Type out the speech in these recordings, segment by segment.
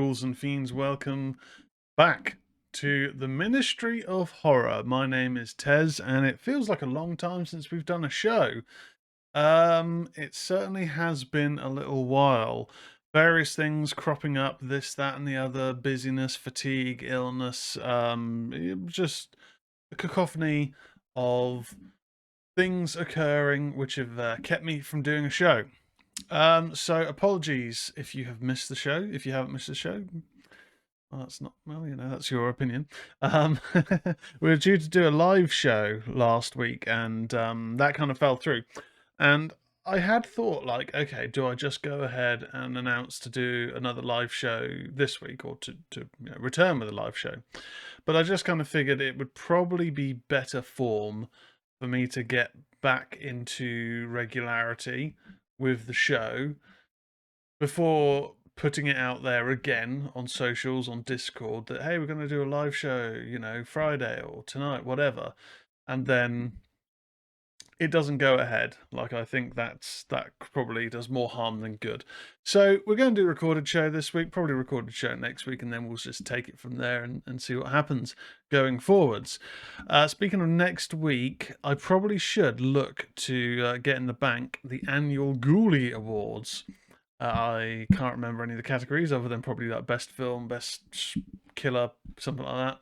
ghouls and fiends, welcome back to the Ministry of Horror. My name is Tez, and it feels like a long time since we've done a show. It certainly has been a little while. Various things cropping up, this, that, and the other, busyness, fatigue, illness, just a cacophony of things occurring which have kept me from doing a show. So apologies if you have missed the show. If you haven't missed the show, well, that's not, well, that's your opinion. We were due to do a live show last week, and that kind of fell through. And I had thought, like, okay, do I just go ahead and announce to do another live show this week, or to return with a live show? But I just kind of figured it would probably be better form for me to get back into regularity with the show before putting it out there again on socials, on Discord, that hey, we're going to do a live show, Friday or tonight, whatever, and then it doesn't go ahead. Like, I think that probably does more harm than good. So we're going to do a recorded show this week, probably a recorded show next week, and then we'll just take it from there and see what happens going forwards. Speaking of next week, I probably should look to get in the bank the annual Ghoulie Awards. I can't remember any of the categories other than probably that best film, best killer, something like that.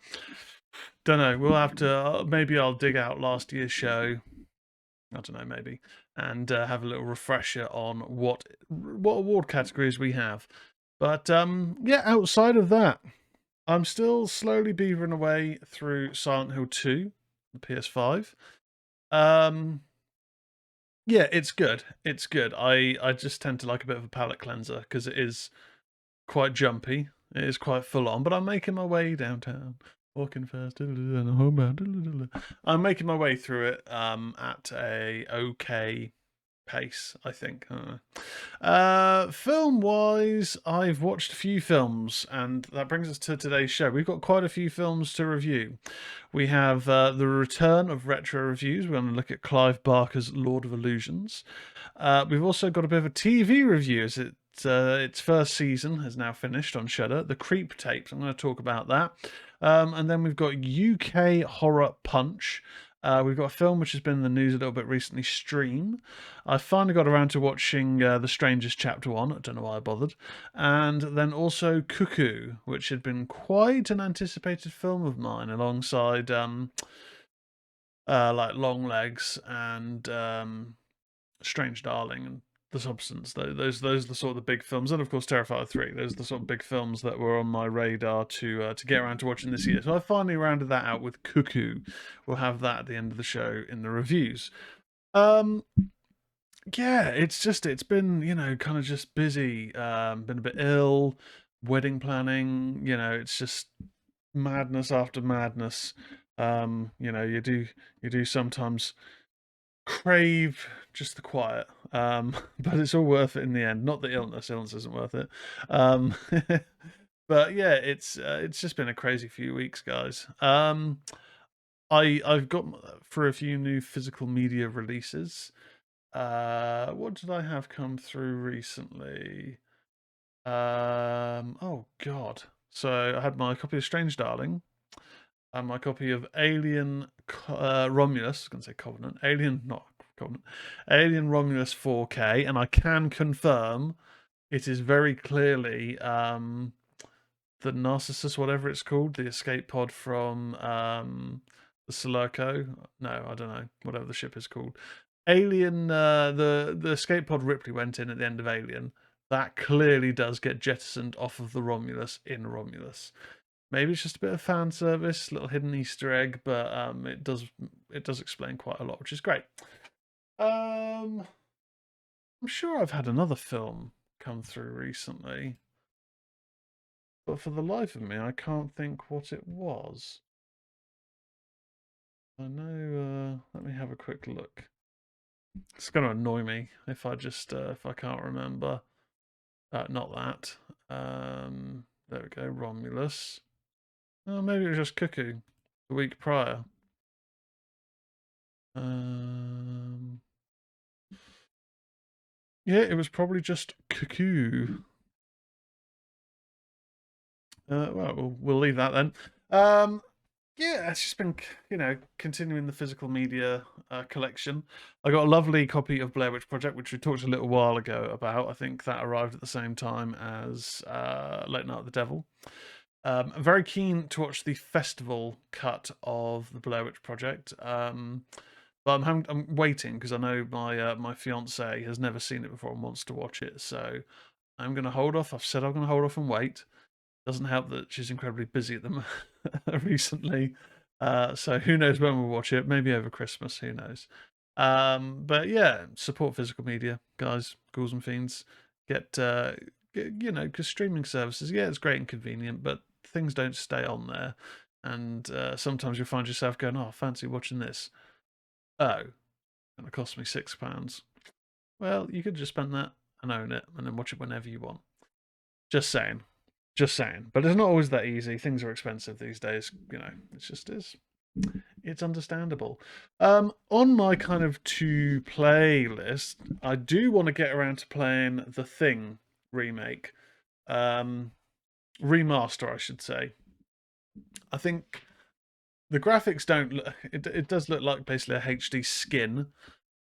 Don't know. We'll have to. Maybe I'll dig out last year's show. I don't know, maybe, and have a little refresher on what award categories we have. But yeah, outside of that, I'm still slowly beavering away through Silent Hill 2, the PS5. Yeah, it's good. It's good. I just tend to like a bit of a palate cleanser because it is quite jumpy. It is quite full on, but I'm making my way downtown, walking fast, and homebound. I'm making my way through it at a okay pace, I think. Film wise, I've watched a few films, and that brings us to today's show. We've got quite a few films to review. We have the return of retro reviews. We're going to look at Clive Barker's Lord of Illusions. We've also got a bit of a TV review, as its first season has now finished on Shudder. The Creep Tapes. I'm going to talk about that. And then we've got UK Horror Punch. We've got a film which has been in the news a little bit recently, Stream. I finally got around to watching The Strangers Chapter 1. I don't know why I bothered. And then also Cuckoo, which had been quite an anticipated film of mine, alongside like Long Legs and Strange Darling and The Substance. Those are the sort of the big films, and of course Terrifier 3. Those are the sort of big films that were on my radar to get around to watching this year. So I finally rounded that out with Cuckoo. We'll have that at the end of the show in the reviews. Yeah, it's been kind of just busy. Been a bit ill, wedding planning. It's just madness after madness. You do sometimes crave just the quiet, but it's all worth it in the end. Not the illness. Illness isn't worth it. Um, but yeah, it's just been a crazy few weeks, guys. I've got for a few new physical media releases. What did I have come through recently? Oh God. So I had my copy of Strange Darling and my copy of Alien Romulus. I was going to say Covenant. Alien, not Covenant. Alien Romulus 4K, and I can confirm it is very clearly the Narcissus, whatever it's called, the escape pod from the Slurko. No, I don't know. Whatever the ship is called. Alien, the escape pod Ripley went in at the end of Alien, that clearly does get jettisoned off of the Romulus in Romulus. Maybe it's just a bit of fan service, little hidden Easter egg, but it does explain quite a lot, which is great. I'm sure I've had another film come through recently, but for the life of me, I can't think what it was. I know. Let me have a quick look. It's going to annoy me if I can't remember. Not that. There we go. Romulus. Oh, maybe it was just Cuckoo the week prior. Yeah, it was probably just Cuckoo. Well, we'll leave that then. Um, yeah, it's just been, continuing the physical media collection. I got a lovely copy of Blair Witch Project, which we talked a little while ago about. I think that arrived at the same time as Late Night of the Devil. I'm very keen to watch the festival cut of the Blair Witch Project. But I'm waiting because I know my fiance has never seen it before and wants to watch it. So I'm going to hold off. I've said I'm going to hold off and wait. Doesn't help that she's incredibly busy at them recently. So who knows when we'll watch it? Maybe over Christmas. Who knows? But yeah, support physical media, guys, ghouls and fiends. Because streaming services, yeah, it's great and convenient, but things don't stay on there, and sometimes you find yourself going, "Oh, I fancy watching this." Oh, and it cost me £6. Well, you could just spend that and own it, and then watch it whenever you want. Just saying. Just saying. But it's not always that easy. Things are expensive these days. It just is. It's understandable. On my kind of to play list, I do want to get around to playing the Thing remake. Remaster, I should say. I think the graphics don't look, it does look like basically a HD skin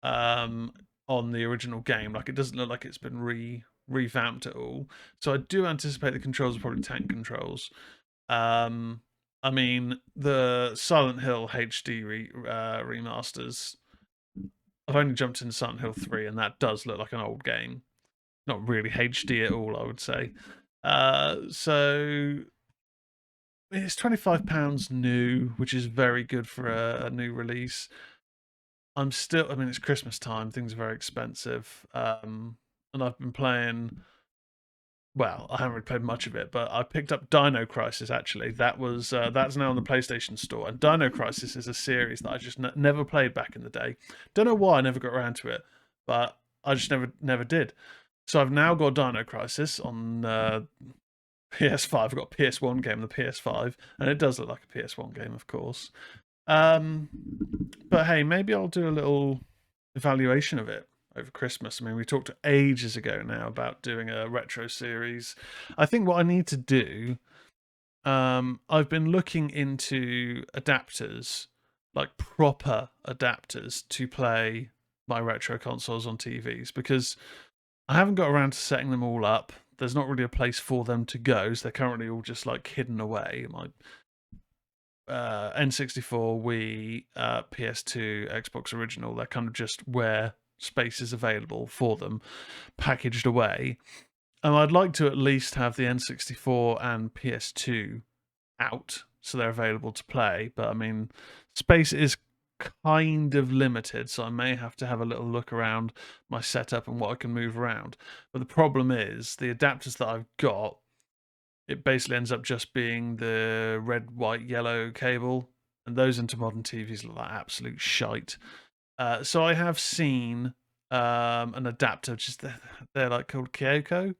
on the original game. Like, it doesn't look like it's been revamped at all. So I do anticipate the controls are probably tank controls. I mean, the Silent Hill HD remasters. I've only jumped in Silent Hill 3, and that does look like an old game. Not really HD at all, I would say. So it's £25 new, which is very good for a new release. I mean, it's Christmas time, things are very expensive. And I've been playing, well, I haven't really played much of it, but I picked up Dino Crisis, actually. That's now on the PlayStation Store. And Dino Crisis is a series that I just never played back in the day. Don't know why I never got around to it, but I just never did. So I've now got Dino Crisis on PS5. I've got a PS1 game on the PS5, and it does look like a PS1 game, of course. But hey, maybe I'll do a little evaluation of it over Christmas. I mean, we talked ages ago now about doing a retro series. I think what I need to do, I've been looking into adapters, like proper adapters to play my retro consoles on TVs, because I haven't got around to setting them all up. There's not really a place for them to go, so they're currently all just like hidden away. My N64, Wii, PS2, Xbox Original, they're kind of just where space is available for them, packaged away. And I'd like to at least have the N64 and PS2 out, so they're available to play. But I mean, space is kind of limited, so I may have to have a little look around my setup and what I can move around. But the problem is, the adapters that I've got, it basically ends up just being the red, white, yellow cable, and those into modern TVs look like absolute shite. So I have seen an adapter, they're like called Kyoko.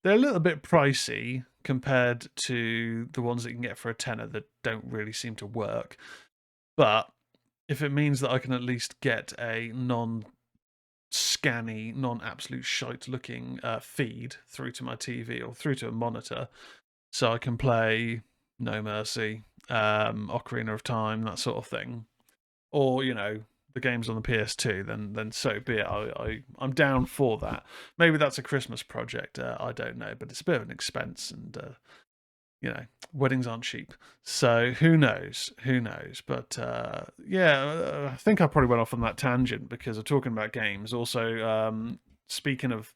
They're a little bit pricey compared to the ones that you can get for a tenner that don't really seem to work. But if it means that I can at least get a non-scanny, non-absolute shite-looking feed through to my TV or through to a monitor, so I can play No Mercy, Ocarina of Time, that sort of thing, or the games on the PS2, then so be it. I'm down for that. Maybe that's a Christmas project. I don't know, but it's a bit of an expense, and weddings aren't cheap. So who knows? Who knows? But I think I probably went off on that tangent because of talking about games. Also, speaking of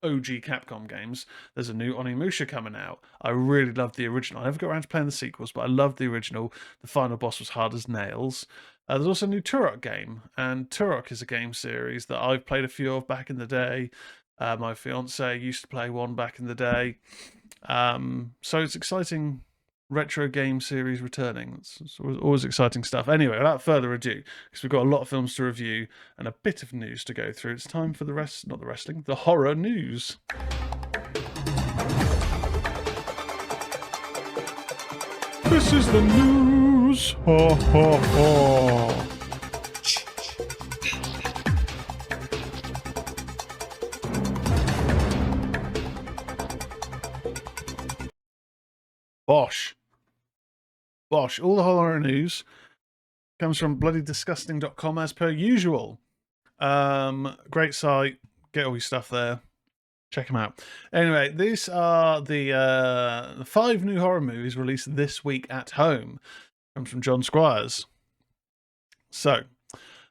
OG Capcom games, there's a new Onimusha coming out. I really loved the original. I never got around to playing the sequels, but I loved the original. The final boss was hard as nails. There's also a new Turok game, and Turok is a game series that I've played a few of back in the day. My fiance used to play one back in the day. So it's exciting retro game series returning. It's always exciting stuff. Anyway, without further ado, because we've got a lot of films to review and a bit of news to go through, it's time for the horror news. This is the news. Ha ha ha. Bosh. Bosh. All the horror news comes from bloodydisgusting.com as per usual. Great site. Get all your stuff there. Check them out. Anyway, these are the 5 new horror movies released this week at home. Comes from John Squires. So,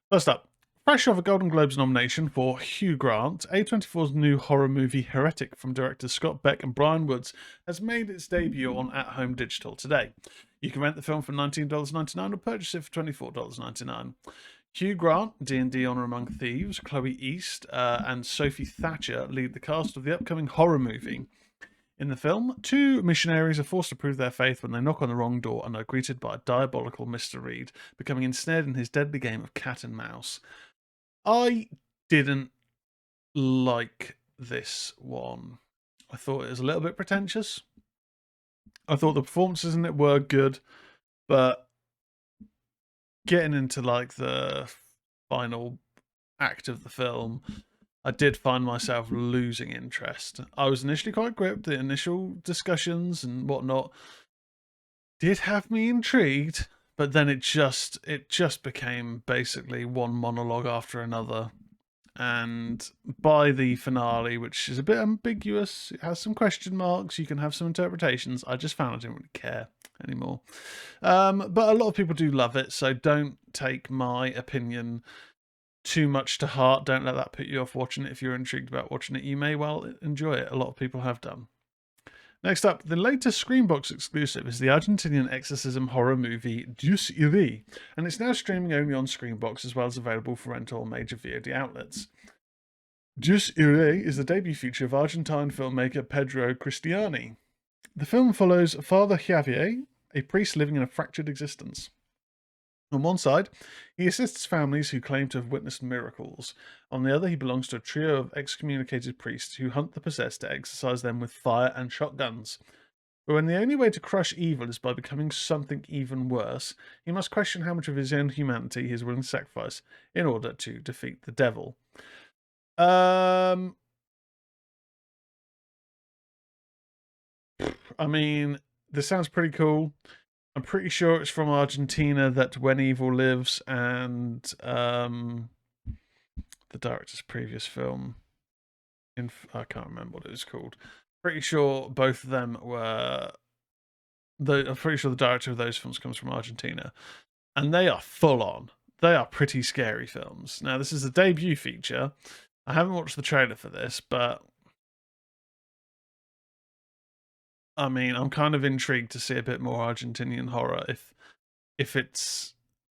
first up, fresh off a Golden Globes nomination for Hugh Grant, A24's new horror movie Heretic from directors Scott Beck and Brian Woods has made its debut on at-home digital today. You can rent the film for $19.99 or purchase it for $24.99. Hugh Grant, D&D Honor Among Thieves, Chloe East, and Sophie Thatcher lead the cast of the upcoming horror movie. In the film, 2 missionaries are forced to prove their faith when they knock on the wrong door and are greeted by a diabolical Mr. Reed, becoming ensnared in his deadly game of cat and mouse. I didn't like this one. I thought it was a little bit pretentious. I thought the performances in it were good, but getting into like the final act of the film, I did find myself losing interest. I was initially quite gripped. The initial discussions and whatnot did have me intrigued, but then it just became basically one monologue after another. And by the finale, which is a bit ambiguous, it has some question marks, you can have some interpretations, I just found I didn't really care anymore. But a lot of people do love it, so don't take my opinion too much to heart. Don't let that put you off watching it. If you're intrigued about watching it, you may well enjoy it. A lot of people have done. Next up, the latest Screenbox exclusive is the Argentinian exorcism horror movie Dios Irae, and it's now streaming only on Screenbox as well as available for rental on major VOD outlets. Dios Irae is the debut feature of Argentine filmmaker Pedro Cristiani. The film follows Father Javier, a priest living in a fractured existence. On one side, he assists families who claim to have witnessed miracles. On the other, he belongs to a trio of excommunicated priests who hunt the possessed to exorcise them with fire and shotguns. But when the only way to crush evil is by becoming something even worse, he must question how much of his own humanity he is willing to sacrifice in order to defeat the devil. I mean, this sounds pretty cool. I'm pretty sure it's from Argentina, that When Evil Lives and the director's previous film. I can't remember what it was called. Pretty sure both of them were. I'm pretty sure the director of those films comes from Argentina, and they are full on. They are pretty scary films. Now, this is a debut feature. I haven't watched the trailer for this, but I mean, I'm kind of intrigued to see a bit more Argentinian horror. If it's,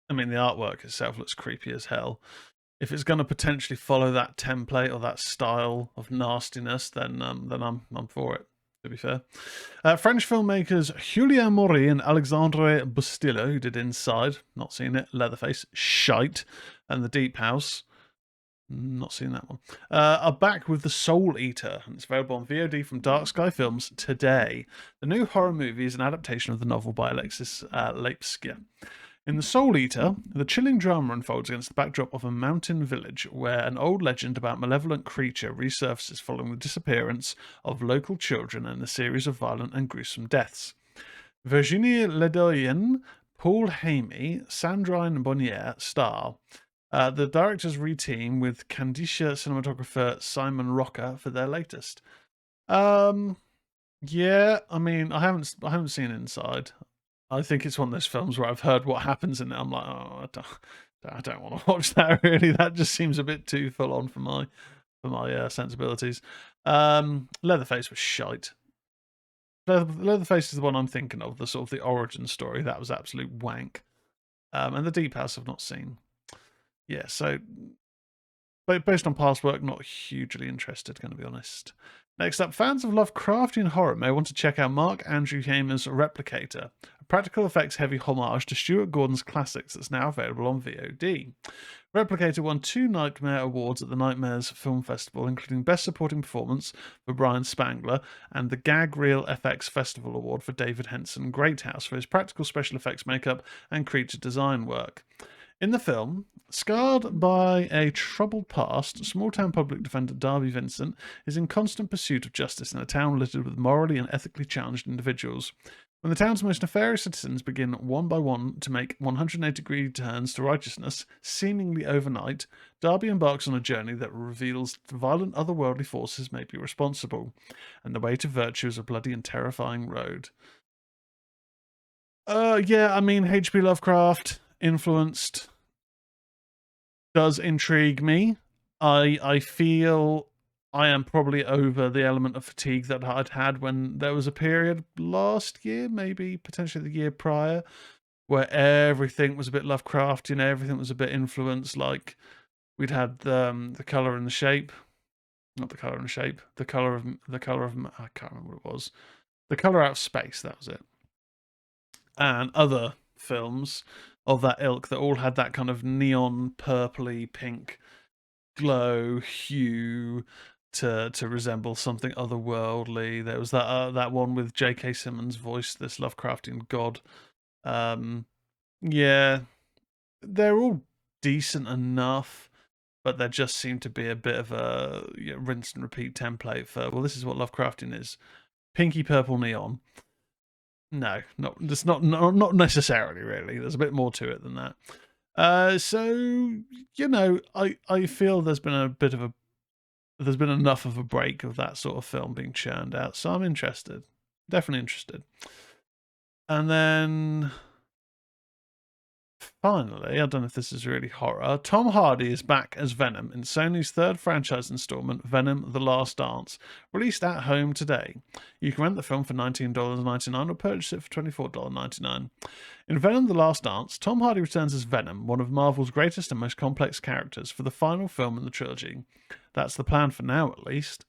I mean, the artwork itself looks creepy as hell. If it's going to potentially follow that template or that style of nastiness, then I'm for it. To be fair, French filmmakers Julien Maury and Alexandre Bustillo, who did Inside, not seen it, Leatherface, shite, and The Deep House. Not seen that one. Are back with The Soul Eater, and it's available on VOD from Dark Sky Films today. The new horror movie is an adaptation of the novel by Alexis Leipzig. In The Soul Eater, the chilling drama unfolds against the backdrop of a mountain village where an old legend about a malevolent creature resurfaces following the disappearance of local children and a series of violent and gruesome deaths. Virginie Ledoyen, Paul Hamey, Sandrine Bonnier star. The directors reteam with Candisha cinematographer Simon Rocker for their latest. Yeah, I mean, I haven't seen Inside. I think it's one of those films where I've heard what happens in it. I'm like, oh, I don't want to watch that. Really, that just seems a bit too full on for my sensibilities. Leatherface was shite. Leatherface is the one I'm thinking of. The sort of the origin story that was absolute wank. And The Deep House I've not seen. Yeah, so based on past work, not hugely interested, going to be honest. Next up, fans of Lovecraftian horror may want to check out Mark Andrew Hamer's Replicator, a practical effects heavy homage to Stuart Gordon's classics that's now available on VOD. Replicator won 2 Nightmare Awards at the Nightmares Film Festival, including Best Supporting Performance for Brian Spangler and the Gag Reel FX Festival Award for David Henson Greathouse for his practical special effects makeup and creature design work. In the film, scarred by a troubled past, small-town public defender Darby Vincent is in constant pursuit of justice in a town littered with morally and ethically challenged individuals. When the town's most nefarious citizens begin one by one to make 180-degree turns to righteousness, seemingly overnight, Darby embarks on a journey that reveals violent otherworldly forces may be responsible, and the way to virtue is a bloody and terrifying road. Yeah, I mean, H.P. Lovecraft influenced does intrigue me. I feel I am probably over the element of fatigue that I'd had when there was a period last year, maybe potentially the year prior, where everything was a bit Lovecraftian, everything was a bit influenced. Like we'd had the color and the shape, not the color and the shape, the color of I can't remember what it was, the color out of space. That was it, and other films of that ilk that all had that kind of neon purpley pink glow hue to resemble something otherworldly. There was that one with J.K. Simmons voice this Lovecraftian god. Yeah, they're all decent enough, but there just seemed to be a bit of a rinse and repeat template for, well, this is what Lovecraftian is: pinky purple neon. No, not necessarily. Really, there's a bit more to it than that. So I feel there's been enough of a break of that sort of film being churned out, so I'm interested, definitely interested. And then finally, I don't know if this is really horror, Tom Hardy is back as Venom in Sony's third franchise installment, Venom: The Last Dance, released at home today. You can rent the film for $19.99 or purchase it for $24.99. In Venom: The Last Dance, Tom Hardy returns as Venom, one of Marvel's greatest and most complex characters, for the final film in the trilogy. That's the plan for now, at least.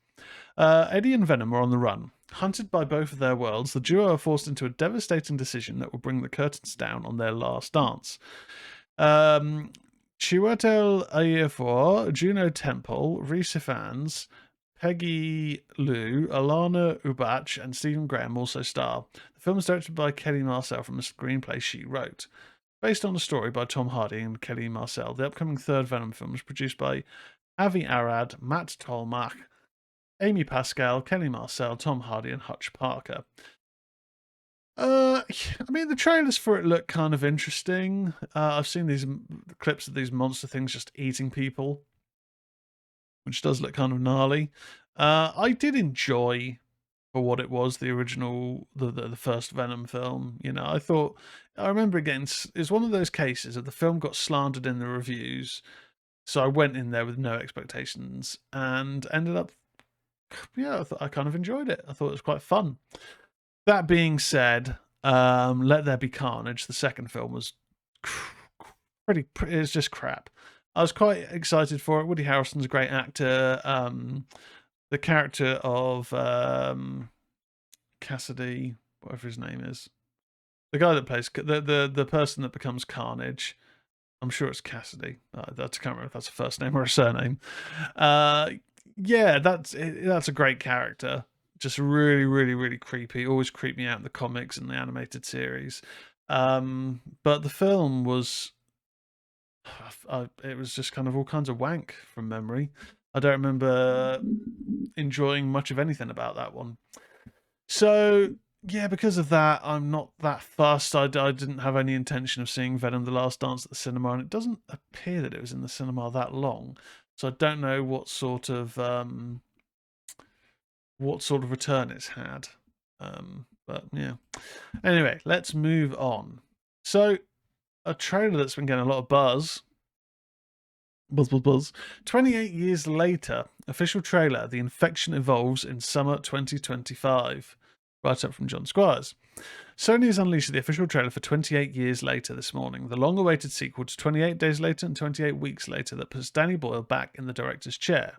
Eddie and Venom are on the run. Hunted by both of their worlds, the duo are forced into a devastating decision that will bring the curtains down on their last dance. Chiwetel Ejiofor, Juno Temple, Rhys Ifans, Peggy Liu, Alana Ubach, and Stephen Graham also star. The film is directed by Kelly Marcel from a screenplay she wrote. Based on a story by Tom Hardy and Kelly Marcel, the upcoming third Venom film is produced by Avi Arad, Matt Tolmach, Amy Pascal, Kelly Marcel, Tom Hardy, and Hutch Parker. I mean, the trailers for it look kind of interesting. I've seen these clips of these monster things just eating people, which does look kind of gnarly. I did enjoy, for what it was, the original, the first Venom film. I remember again, it's one of those cases that the film got slandered in the reviews, so I went in there with no expectations and ended up, I kind of enjoyed it. I thought it was quite fun. That being said, Let There Be Carnage, the second film, was pretty it was just crap. I was quite excited for it. Woody Harrelson's a great actor. The character of Cassidy, whatever his name is, the guy that plays the person that becomes Carnage. I'm sure it's Cassidy. I can't remember if that's a first name or a surname. Yeah, that's a great character. Just really, really, really creepy. Always creeped me out in the comics and the animated series. But the film was, it was just kind of all kinds of wank from memory. I don't remember enjoying much of anything about that one. So yeah, because of that, I'm not that fussed. I didn't have any intention of seeing Venom: The Last Dance at the cinema, and it doesn't appear that it was in the cinema that long. So I don't know what sort of return it's had. But yeah. Anyway, let's move on. So a trailer that's been getting a lot of buzz. 28 years later, official trailer, The Infection Evolves in Summer 2025. Right up from John Squires. Sony has unleashed the official trailer for 28 Years Later this morning, the long-awaited sequel to 28 Days Later and 28 Weeks Later that puts Danny Boyle back in the director's chair.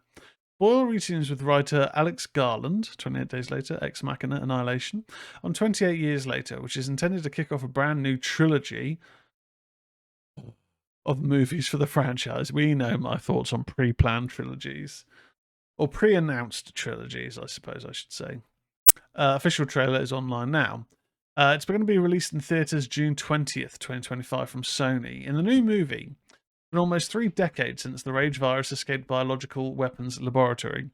Boyle retunes with writer Alex Garland, 28 Days Later, Ex Machina, Annihilation, on 28 Years Later, which is intended to kick off a brand new trilogy of movies for the franchise. We know my thoughts on pre-planned trilogies, or pre-announced trilogies, I suppose I should say. Official trailer is online now. It's going to be released in theaters June 20th, 2025 from Sony. In the new movie, been almost 3 decades since the Rage virus escaped biological weapons laboratory,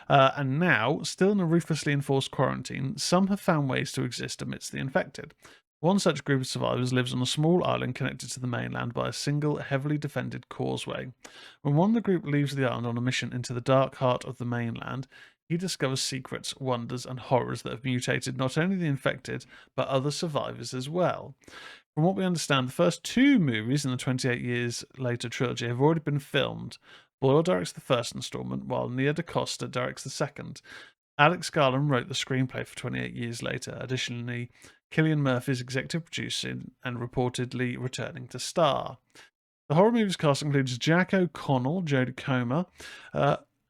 and now, still in a ruthlessly enforced quarantine, some have found ways to exist amidst the infected. One such group of survivors lives on a small island connected to the mainland by a single, heavily defended causeway. When one of the group leaves the island on a mission into the dark heart of the mainland, he discovers secrets, wonders, and horrors that have mutated not only the infected, but other survivors as well. From what we understand, the first 2 movies in the 28 Years Later trilogy have already been filmed. Boyle directs the first installment, while Nia DaCosta directs the second. Alex Garland wrote the screenplay for 28 Years Later. Additionally, Cillian Murphy is executive producing and reportedly returning to star. The horror movie's cast includes Jack O'Connell, Jodie Comer,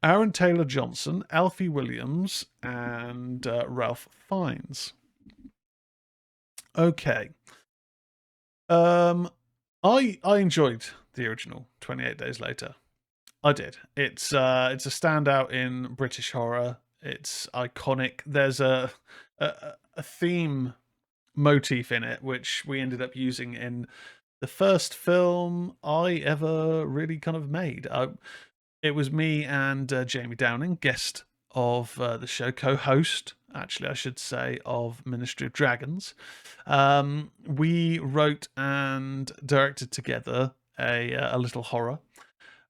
Aaron Taylor Johnson, Alfie Williams, and Ralph Fiennes. Okay. I enjoyed the original 28 Days Later. I did. It's a standout in British horror. It's iconic. There's a theme motif in it, which we ended up using in the first film I ever really kind of made. It was me and Jamie Downing, guest of the show, co-host, actually, I should say, of Ministry of Dragons. We wrote and directed together a little horror,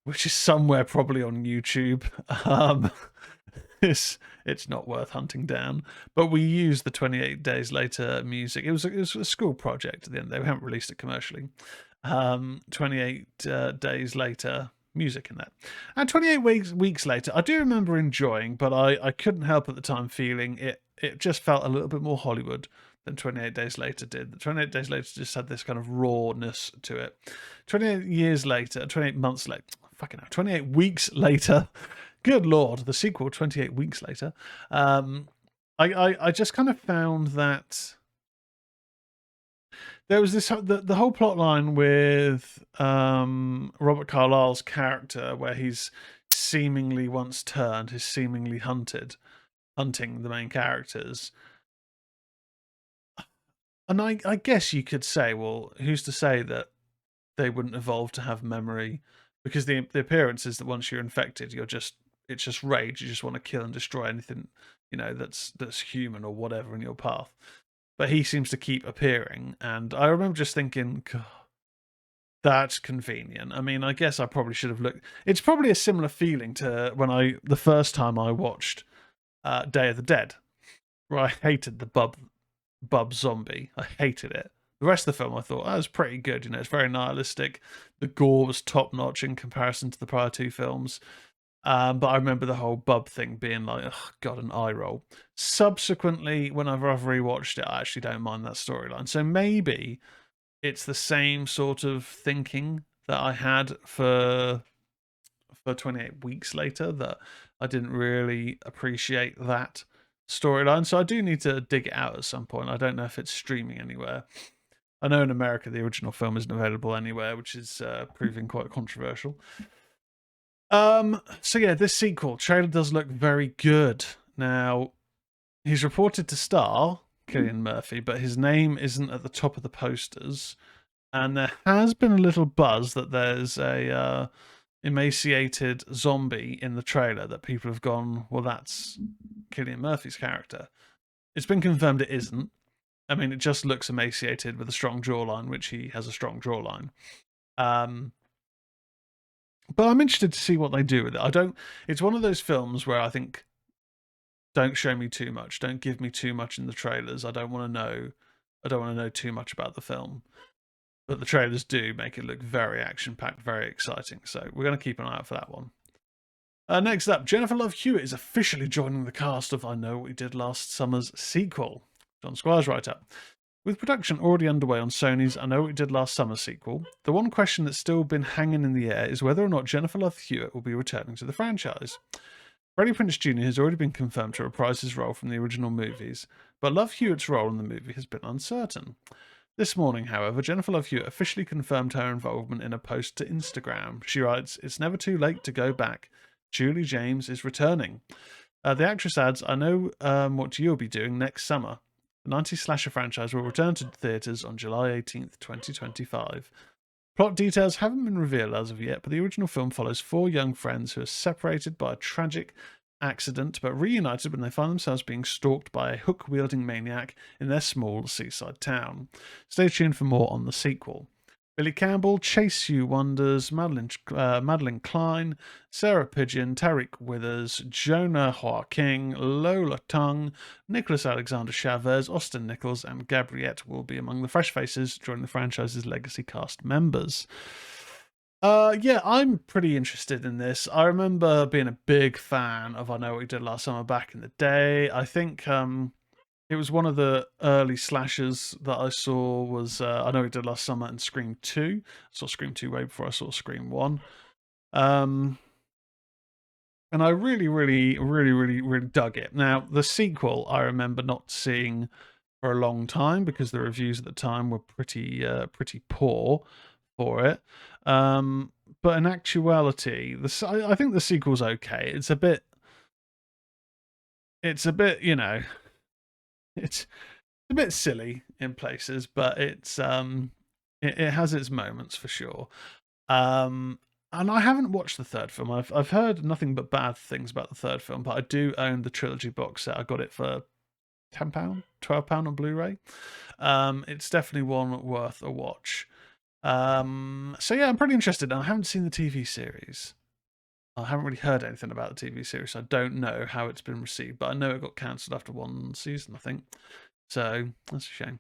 which is somewhere probably on YouTube. It's not worth hunting down, but we used the 28 Days Later music. It was a school project at the end. They haven't released it commercially. 28 Days Later music in that. And 28 weeks later, I do remember enjoying, but I couldn't help at the time feeling it just felt a little bit more Hollywood than 28 Days Later did. The 28 Days Later just had this kind of rawness to it. 28 years later, 28 months later, fucking hell, 28 weeks later, good lord, the sequel, 28 weeks later, I just kind of found that there was this the whole plot line with Robert Carlyle's character where he's seemingly once turned, he's seemingly hunting the main characters. And I guess you could say, well, who's to say that they wouldn't evolve to have memory? Because the appearance is that once you're infected, it's just rage. You just want to kill and destroy anything, that's human or whatever in your path. But he seems to keep appearing, and I remember just thinking, God, that's convenient. I mean, I guess I probably should have looked. It's probably a similar feeling to when the first time I watched Day of the Dead, where I hated the bub zombie. I hated it. The rest of the film I thought, was pretty good. It's very nihilistic. The gore was top notch in comparison to the prior 2 films. But I remember the whole bub thing being like, oh god, an eye roll. Subsequently, whenever I've rewatched it, I actually don't mind that storyline. So maybe it's the same sort of thinking that I had for 28 weeks later, that I didn't really appreciate that storyline. So I do need to dig it out at some point. I don't know if it's streaming anywhere. I know in America the original film isn't available anywhere, which is proving quite controversial. So yeah, this sequel trailer does look very good. Now, he's reported to star Cillian Murphy, but his name isn't at the top of the posters. And there has been a little buzz that there's a emaciated zombie in the trailer that people have gone, well, that's Cillian Murphy's character. It's been confirmed it isn't. I mean, it just looks emaciated with a strong jawline, which he has a strong jawline. But I'm interested to see what they do with it. It's one of those films where I think, don't show me too much. Don't give me too much in the trailers. I don't want to know too much about the film. But the trailers do make it look very action-packed, very exciting. So we're going to keep an eye out for that one. Next up, Jennifer Love Hewitt is officially joining the cast of I Know What We Did Last Summer's sequel. John Squire's write-up. With production already underway on Sony's I Know What We Did Last Summer sequel, the one question that's still been hanging in the air is whether or not Jennifer Love Hewitt will be returning to the franchise. Freddie Prinze Jr. has already been confirmed to reprise his role from the original movies, but Love Hewitt's role in the movie has been uncertain. This morning, however, Jennifer Love Hewitt officially confirmed her involvement in a post to Instagram. She writes, "It's never too late to go back. Julie James is returning." The actress adds, "I know what you'll be doing next summer." The 90s slasher franchise will return to theatres on July 18th, 2025. Plot details haven't been revealed as of yet, but the original film follows 4 young friends who are separated by a tragic accident but reunited when they find themselves being stalked by a hook-wielding maniac in their small seaside town. Stay tuned for more on the sequel. Billy Campbell, Chase U Wonders, Madeline Klein, Sarah Pidgeon, Tariq Withers, Jonah Hua King, Lola Tung, Nicholas Alexander Chavez, Austin Nichols, and Gabriette will be among the fresh faces joining the franchise's legacy cast members. Yeah, I'm pretty interested in this. I remember being a big fan of I Know What You Did Last Summer back in the day. I think it was one of the early slashers that I saw was I Know What You Did Last Summer and Scream 2. I saw Scream 2 way before I saw Scream 1. And I really dug it. Now, the sequel I remember not seeing for a long time because the reviews at the time were pretty poor for it. But in actuality, I think the sequel's okay. It's a bit, you know, it's a bit silly in places, but it has its moments for sure. And I haven't watched the third film. I've heard nothing but bad things about the third film, but I do own the trilogy box set. I got it for £10, £12 on Blu-ray. It's definitely one worth a watch. So yeah, I'm pretty interested. I haven't seen the TV series. I haven't really heard anything about the TV series, so I don't know how it's been received, but I know it got cancelled after 1 season, I think. So that's a shame.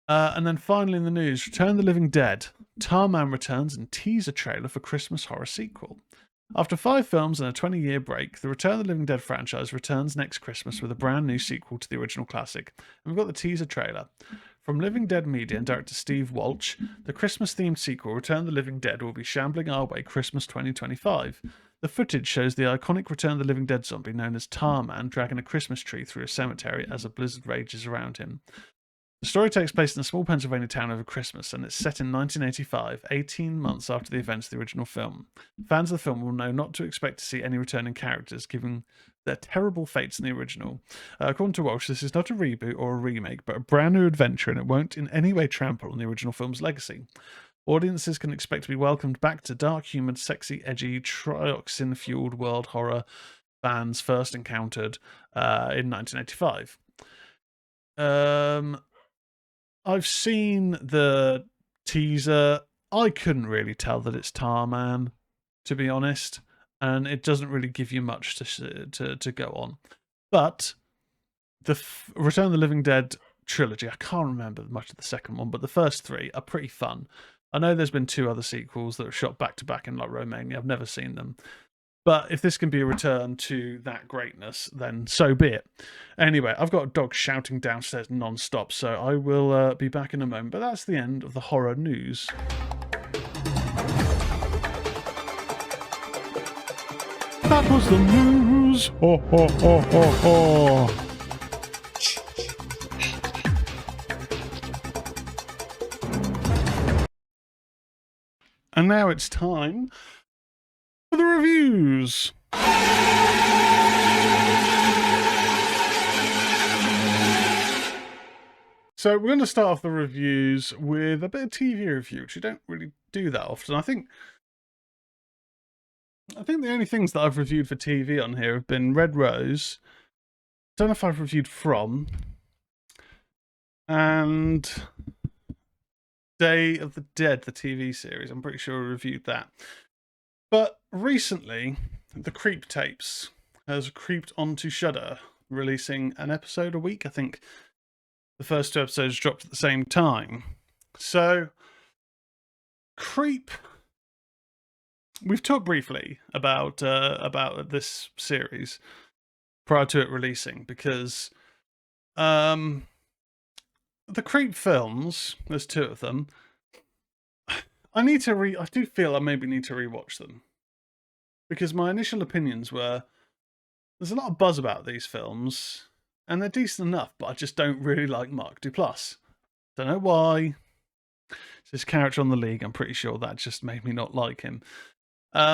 And then finally in the news, Return of the Living Dead. Tarman returns and teaser trailer for Christmas horror sequel. After 5 films and a 20-year break, the Return of the Living Dead franchise returns next Christmas with a brand new sequel to the original classic. And we've got the teaser trailer. From Living Dead Media and director Steve Walsh, the Christmas-themed sequel Return of the Living Dead will be shambling our way Christmas 2025. The footage shows the iconic Return of the Living Dead zombie known as Tarman dragging a Christmas tree through a cemetery as a blizzard rages around him. The story takes place in a small Pennsylvania town over Christmas, and it's set in 1985, 18 months after the events of the original film. Fans of the film will know not to expect to see any returning characters, given their terrible fates in the original. According to Walsh, this is not a reboot or a remake, but a brand new adventure, and it won't in any way trample on the original film's legacy. Audiences can expect to be welcomed back to dark, humid, sexy, edgy, trioxin-fueled world horror fans first encountered in 1985. I've seen the teaser. I couldn't really tell that it's Tarman, to be honest, and it doesn't really give you much to go on. But the Return of the Living Dead trilogy, I can't remember much of the second one, but the first 3 are pretty fun. I know there's been 2 other sequels that were shot back to back in like Romania. I've never seen them. But if this can be a return to that greatness, then so be it. Anyway, I've got a dog shouting downstairs non-stop, so I will be back in a moment. But that's the end of the horror news. That was the news. Ho, ho, ho, ho, ho. And now it's time for the reviews. So we're going to start off the reviews with a bit of TV review, which you don't really do that often. I think the only things that I've reviewed for TV on here have been Red Rose. Don't know if I've reviewed From, and Day of the Dead, the TV series. I'm pretty sure I reviewed that. But recently, the Creep Tapes has creeped onto Shudder, releasing an episode a week. I think the first 2 episodes dropped at the same time. So, Creep. We've talked briefly about this series prior to it releasing because the Creep films, there's 2 of them. I do feel I maybe need to rewatch them because my initial opinions were there's a lot of buzz about these films and they're decent enough, but I just don't really like Mark Duplass. Don't know why. It's his character on The League. I'm pretty sure that just made me not like him. But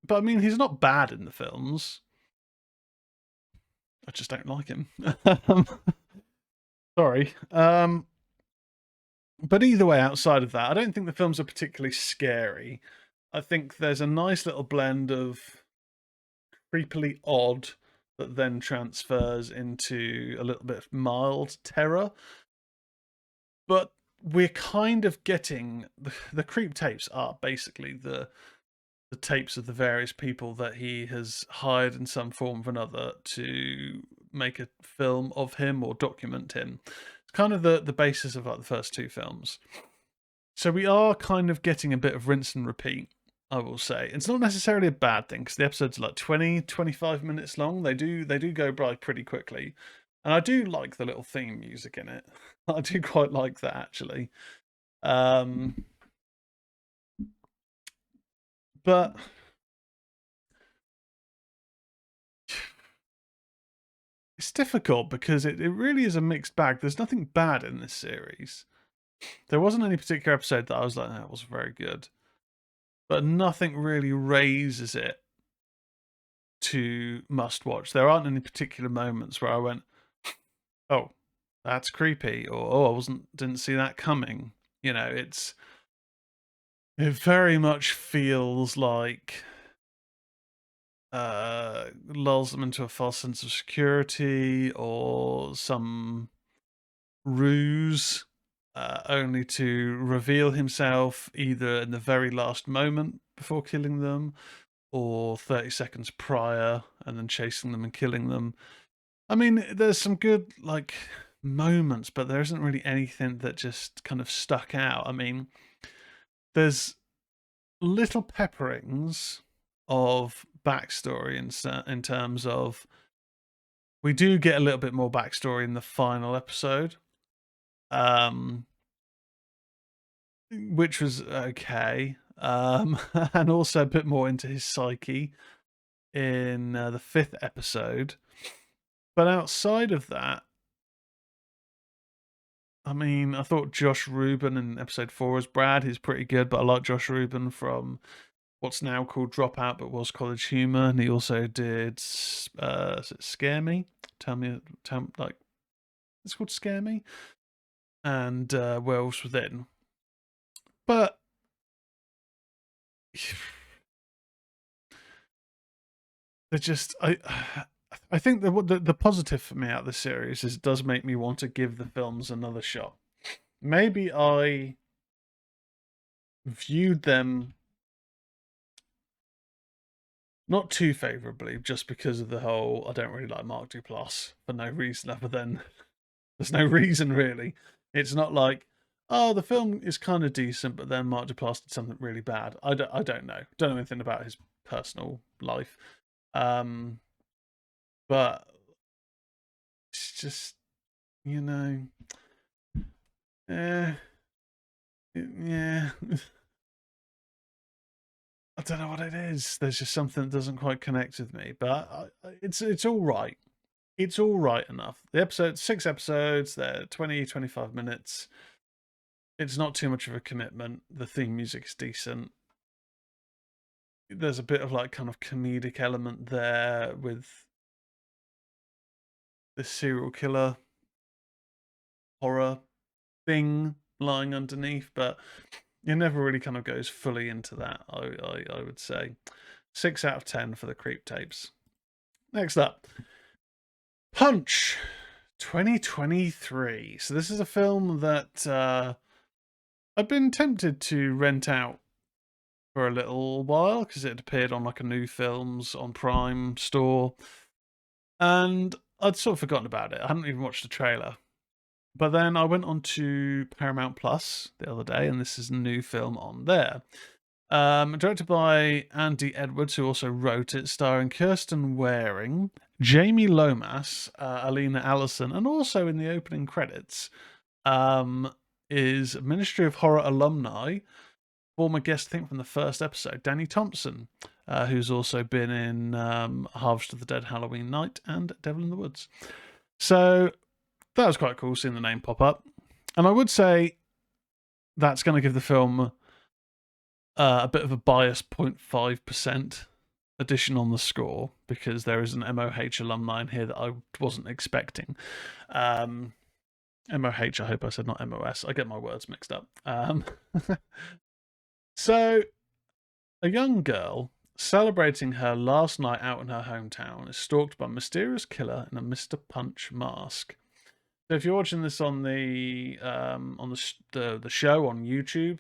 I mean, he's not bad in the films. I just don't like him. Sorry. But either way, outside of that, I don't think the films are particularly scary. I think there's a nice little blend of creepily odd that then transfers into a little bit of mild terror. But we're kind of getting the creep tapes are basically the tapes of the various people that he has hired in some form or another to make a film of him or document him. It's kind of the basis of like the first two films. So we are kind of getting a bit of rinse and repeat, I will say. It's not necessarily a bad thing because the episodes are like 20, 25 minutes long. They do go by pretty quickly. And I do like the little theme music in it. I do quite like that actually. But it's difficult because it really is a mixed bag. There's nothing bad in this series. There wasn't any particular episode that I was like, that was very good. But nothing really raises it to must watch. There aren't any particular moments where I went, oh, that's creepy, or oh, didn't see that coming. You know, it very much feels like lulls them into a false sense of security or some ruse, only to reveal himself either in the very last moment before killing them or 30 seconds prior and then chasing them and killing them. I mean, there's some good like moments, but there isn't really anything that just kind of stuck out. I mean, there's little pepperings of backstory in terms of we do get a little bit more backstory in the final episode, which was okay, and also a bit more into his psyche in the fifth episode. But outside of that, I mean, I thought Josh Rubin in episode 4 was Brad. He's pretty good, but I like Josh Rubin from what's now called Dropout, but was College Humor, and he also did Scare Me. Like it's called Scare Me, and Werewolves Within. But they're just I think the positive for me out of this series is it does make me want to give the films another shot. Maybe I viewed them not too favourably just because of the whole I don't really like Mark Duplass for no reason other than there's no reason really. It's not like, oh, the film is kind of decent, but then Mark Duplass did something really bad. I don't know. Don't know anything about his personal life. But it's just, you know, yeah. I don't know what it is. There's just something that doesn't quite connect with me, but it's all right. It's all right enough. The episode, 6 episodes, they're 20, 25 minutes. It's not too much of a commitment. The theme music's decent. There's a bit of like kind of comedic element there with the serial killer horror thing lying underneath, but it never really kind of goes fully into that. I would say 6 out of 10 for the creep tapes. Next up, Punch 2023. So this is a film that I've been tempted to rent out for a little while because it appeared on like a new films on Prime store, and I'd sort of forgotten about it. I hadn't even watched the trailer. But then I went on to Paramount Plus the other day, and this is a new film on there. Directed by Andy Edwards, who also wrote it, starring Kirsten Waring, Jamie Lomas, Alina Allison, and also in the opening credits is Ministry of Horror alumni, former guest, I think, from the first episode, Danny Thompson, who's also been in Harvest of the Dead, Halloween Night, and Devil in the Woods. So that was quite cool seeing the name pop up. And I would say that's going to give the film a bit of a bias 0.5% addition on the score because there is an MoH alumni in here that I wasn't expecting. And MoH, I hope I said not MOS. I get my words mixed up. So, a young girl celebrating her last night out in her hometown is stalked by a mysterious killer in a Mr. Punch mask. So, if you're watching this on the show on YouTube,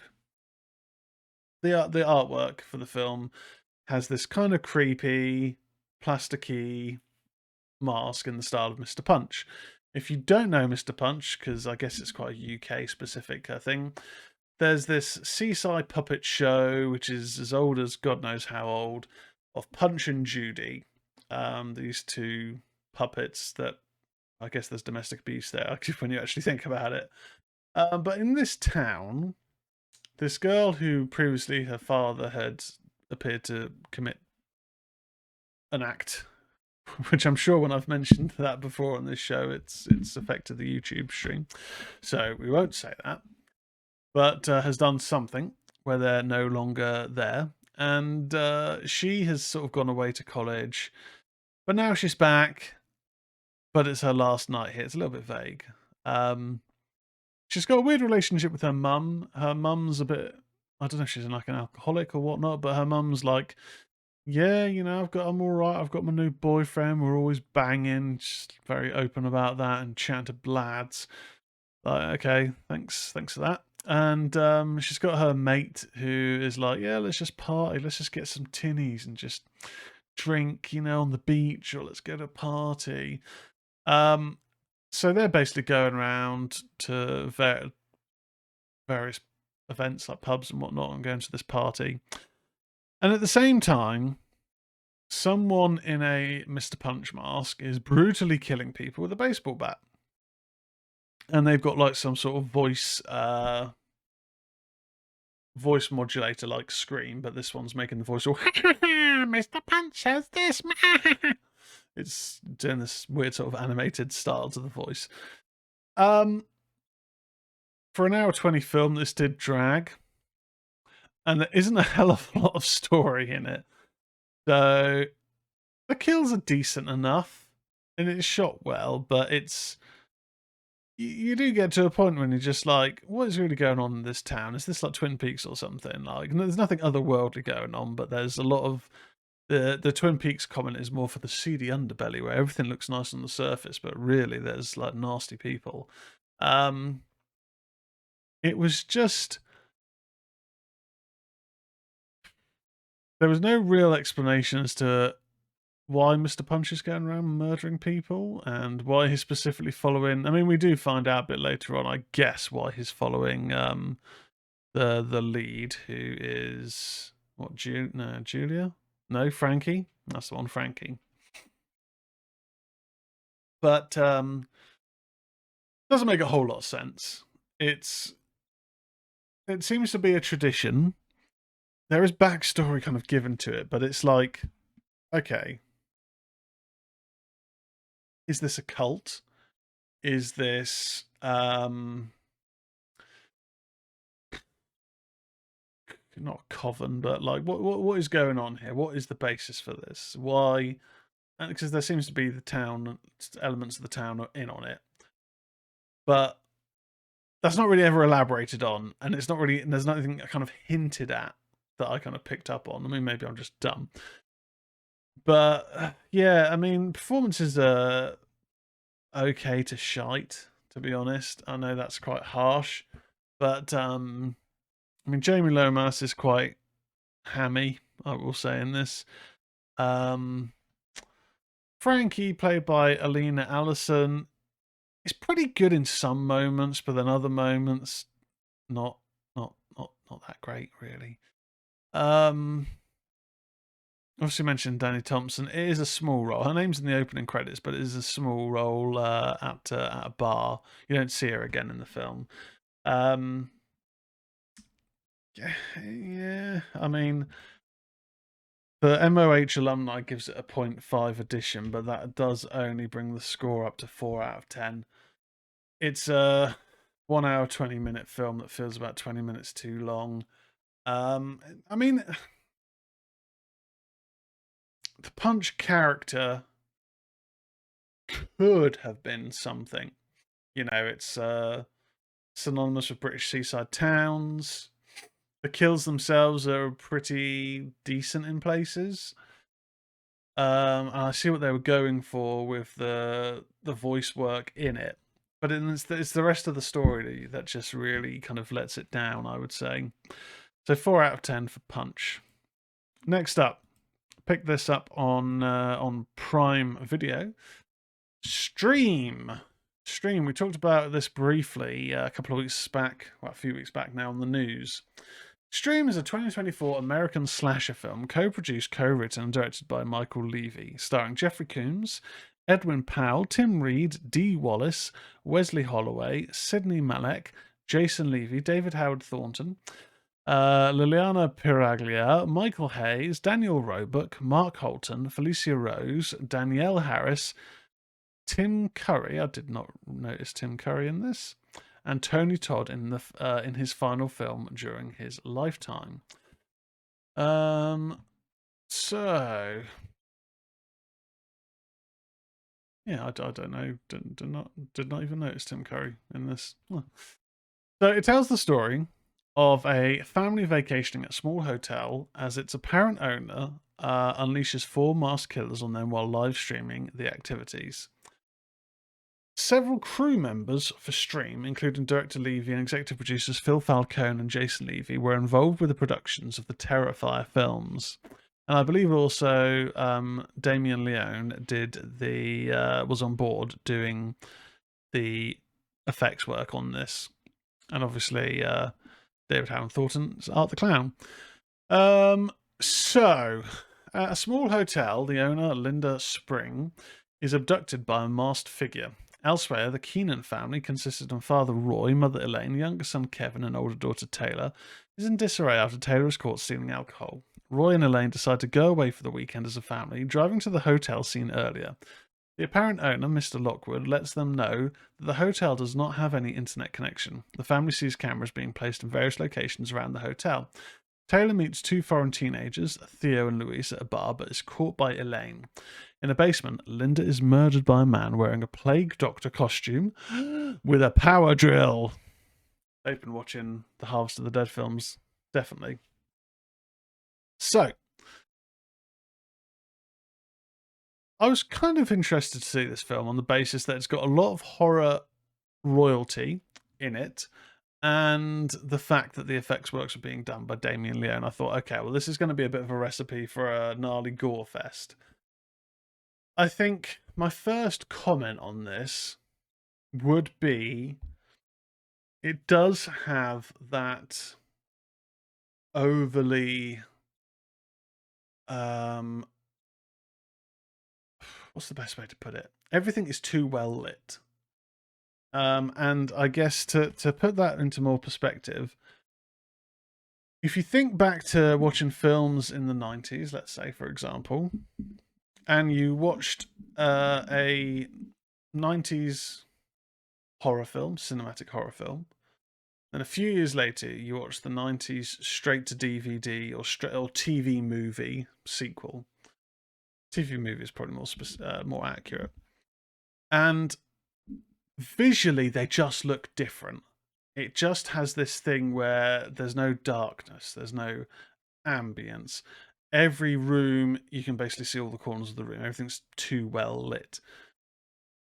the artwork for the film has this kind of creepy, plasticky mask in the style of Mr. Punch. If you don't know Mr. Punch, because I guess it's quite a UK specific thing, there's this seaside puppet show, which is as old as God knows how old, of Punch and Judy. These two puppets that I guess there's domestic abuse there when you actually think about it. But in this town, this girl who previously her father had appeared to commit an act, which I'm sure when I've mentioned that before on this show, it's affected the YouTube stream, so we won't say that. But has done something where they're no longer there, and she has sort of gone away to college, but now she's back. But it's her last night here. It's a little bit vague. She's got a weird relationship with her mum. Her mum's a bit, I don't know if she's like an alcoholic or whatnot, but her mum's like, yeah, you know, I'm all right. I've got my new boyfriend. We're always banging. Just very open about that and chatting to lads. Like, okay, thanks for that. And she's got her mate who is like, yeah, let's just party. Let's just get some tinnies and just drink, you know, on the beach, or let's go to a party. So they're basically going around to various events like pubs and whatnot and going to this party. And at the same time, someone in a Mr. Punch mask is brutally killing people with a baseball bat. And they've got like some sort of voice modulator like scream, but this one's making the voice all Mr. Punch says this. It's doing this weird sort of animated style to the voice. For an hour 20 film, this did drag, and there isn't a hell of a lot of story in it. So the kills are decent enough, and it's shot well, but it's you do get to a point when you're just like, what is really going on in this town? Is this like Twin Peaks or something? Like, there's nothing otherworldly going on, but there's a lot of the Twin Peaks comment is more for the seedy underbelly where everything looks nice on the surface, but really there's like nasty people. It was just, there was no real explanation as to why Mr. Punch is going around murdering people and why he's specifically following. I mean, we do find out a bit later on, I guess, why he's following the lead, who is what, Julia? No, Frankie. That's the one, Frankie. But doesn't make a whole lot of sense. It seems to be a tradition. There is backstory kind of given to it, but it's like, okay, is this a cult? Is this not a coven, but like what is going on here? What is the basis for this? Why? Because there seems to be the town elements of the town are in on it, but that's not really ever elaborated on, and it's not really, and there's nothing kind of hinted at that I kind of picked up on. I mean, maybe I'm just dumb, but yeah, I mean, performances are okay to shite, to be honest. I know that's quite harsh, but I mean, Jamie Lomas is quite hammy, I will say, in this. Frankie, played by Alina Allison, is pretty good in some moments, but then other moments, not that great, really. Obviously mentioned Danny Thompson. It is a small role. Her name's in the opening credits, but it is a small role at a bar. You don't see her again in the film. Yeah, I mean, the MoH alumni gives it a 0.5 edition, but that does only bring the score up to 4 out of 10. It's a 1 hour 20-minute film that feels about 20 minutes too long. I mean, the Punch character could have been something. You know, it's synonymous with British seaside towns. The kills themselves are pretty decent in places. And I see what they were going for with the voice work in it, but it's the rest of the story that just really kind of lets it down, I would say. So 4 out of 10 for Punch. Next up, pick this up on Prime Video. Stream. Stream. We talked about this briefly a couple of weeks back, well, a few weeks back now on the news. Stream is a 2024 American slasher film co-produced, co-written, and directed by Michael Levy, starring Jeffrey Combs, Edwin Powell, Tim Reed, Dee Wallace, Wesley Holloway, Sidney Malek, Jason Levy, David Howard Thornton, Liliana Piraglia, Michael Hayes, Daniel Roebuck, Mark Holton, Felicia Rose, Danielle Harris, Tim Curry. I did not notice Tim Curry in this. And Tony Todd in his final film during his lifetime. So yeah, I don't know. Did not even notice Tim Curry in this. Huh. So it tells the story of a family vacationing at a small hotel as its apparent owner unleashes 4 masked killers on them while live streaming the activities. Several crew members for Stream, including director Levy and executive producers Phil Falcone and Jason Levy, were involved with the productions of the Terrifier films. And I believe also Damien Leone was on board doing the effects work on this. And obviously David Howard Thornton's Art the Clown. So, at a small hotel, the owner, Linda Spring, is abducted by a masked figure. Elsewhere, the Keenan family, consisted of father Roy, mother Elaine, younger son Kevin, and older daughter Taylor, is in disarray after Taylor is caught stealing alcohol. Roy and Elaine decide to go away for the weekend as a family, driving to the hotel seen earlier. The apparent owner, Mr. Lockwood, lets them know that the hotel does not have any internet connection. The family sees cameras being placed in various locations around the hotel. Taylor meets 2 foreign teenagers, Theo and Louise, at a bar, but is caught by Elaine. In a basement, Linda is murdered by a man wearing a plague doctor costume with a power drill. They've been watching the Harvest of the Dead films, definitely. So, I was kind of interested to see this film on the basis that it's got a lot of horror royalty in it, and the fact that the effects works are being done by Damien Leone. I thought, okay, well, this is going to be a bit of a recipe for a gnarly gore fest. I think my first comment on this would be it does have that overly what's the best way to put it? Everything is too well lit. And I guess to put that into more perspective, if you think back to watching films in the 90s, let's say, for example, and you watched a 90s horror film, cinematic horror film, and a few years later you watch the 90s straight to DVD or TV movie sequel. TV movie is probably more accurate. And visually they just look different. It just has this thing where there's no darkness, there's no ambience. Every room, you can basically see all the corners of the room. Everything's too well lit.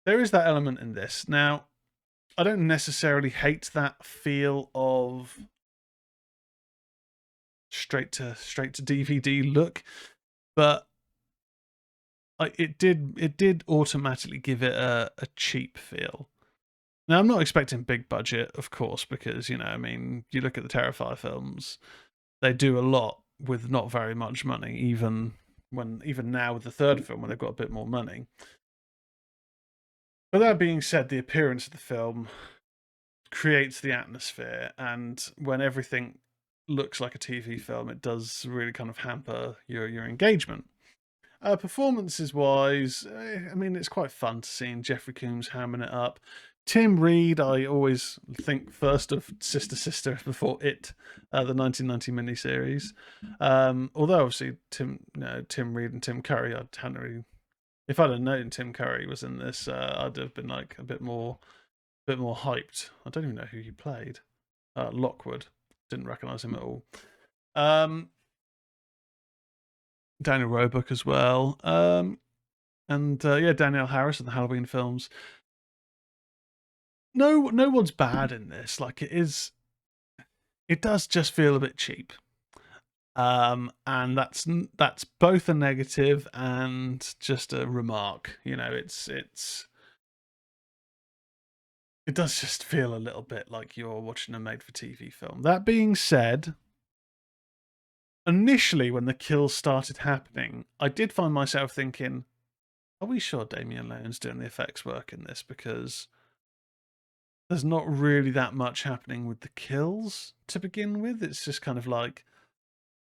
There is that element in this. Now, I don't necessarily hate that feel of straight to DVD look, but it did automatically give it a cheap feel. Now, I'm not expecting big budget, of course, because, you know, you look at the Terrifier films, they do a lot with not very much money, even now with the third film when they've got a bit more money. But that being said, the appearance of the film creates the atmosphere, and when everything looks like a TV film, it does really kind of hamper your engagement. Performances wise, it's quite fun to see Jeffrey Combs hamming it up. Tim Reed, I always think first of Sister Sister before It, the 1990 miniseries. Although obviously Tim Reed and Tim Curry, I hadn't really. If I'd have known Tim Curry was in this, I'd have been like a bit more bit more hyped. I don't even know who he played. Lockwood. Didn't recognise him at all. Daniel Roebuck as well. And yeah, Danielle Harris in the Halloween films. No one's bad in this. Like, it does just feel a bit cheap. And that's both a negative and just a remark. You know, it does just feel a little bit like you're watching a made-for-TV film. That being said, initially when the kills started happening, I did find myself thinking, are we sure Damien Leone's doing the effects work in this? Because there's not really that much happening with the kills to begin with. It's just kind of like,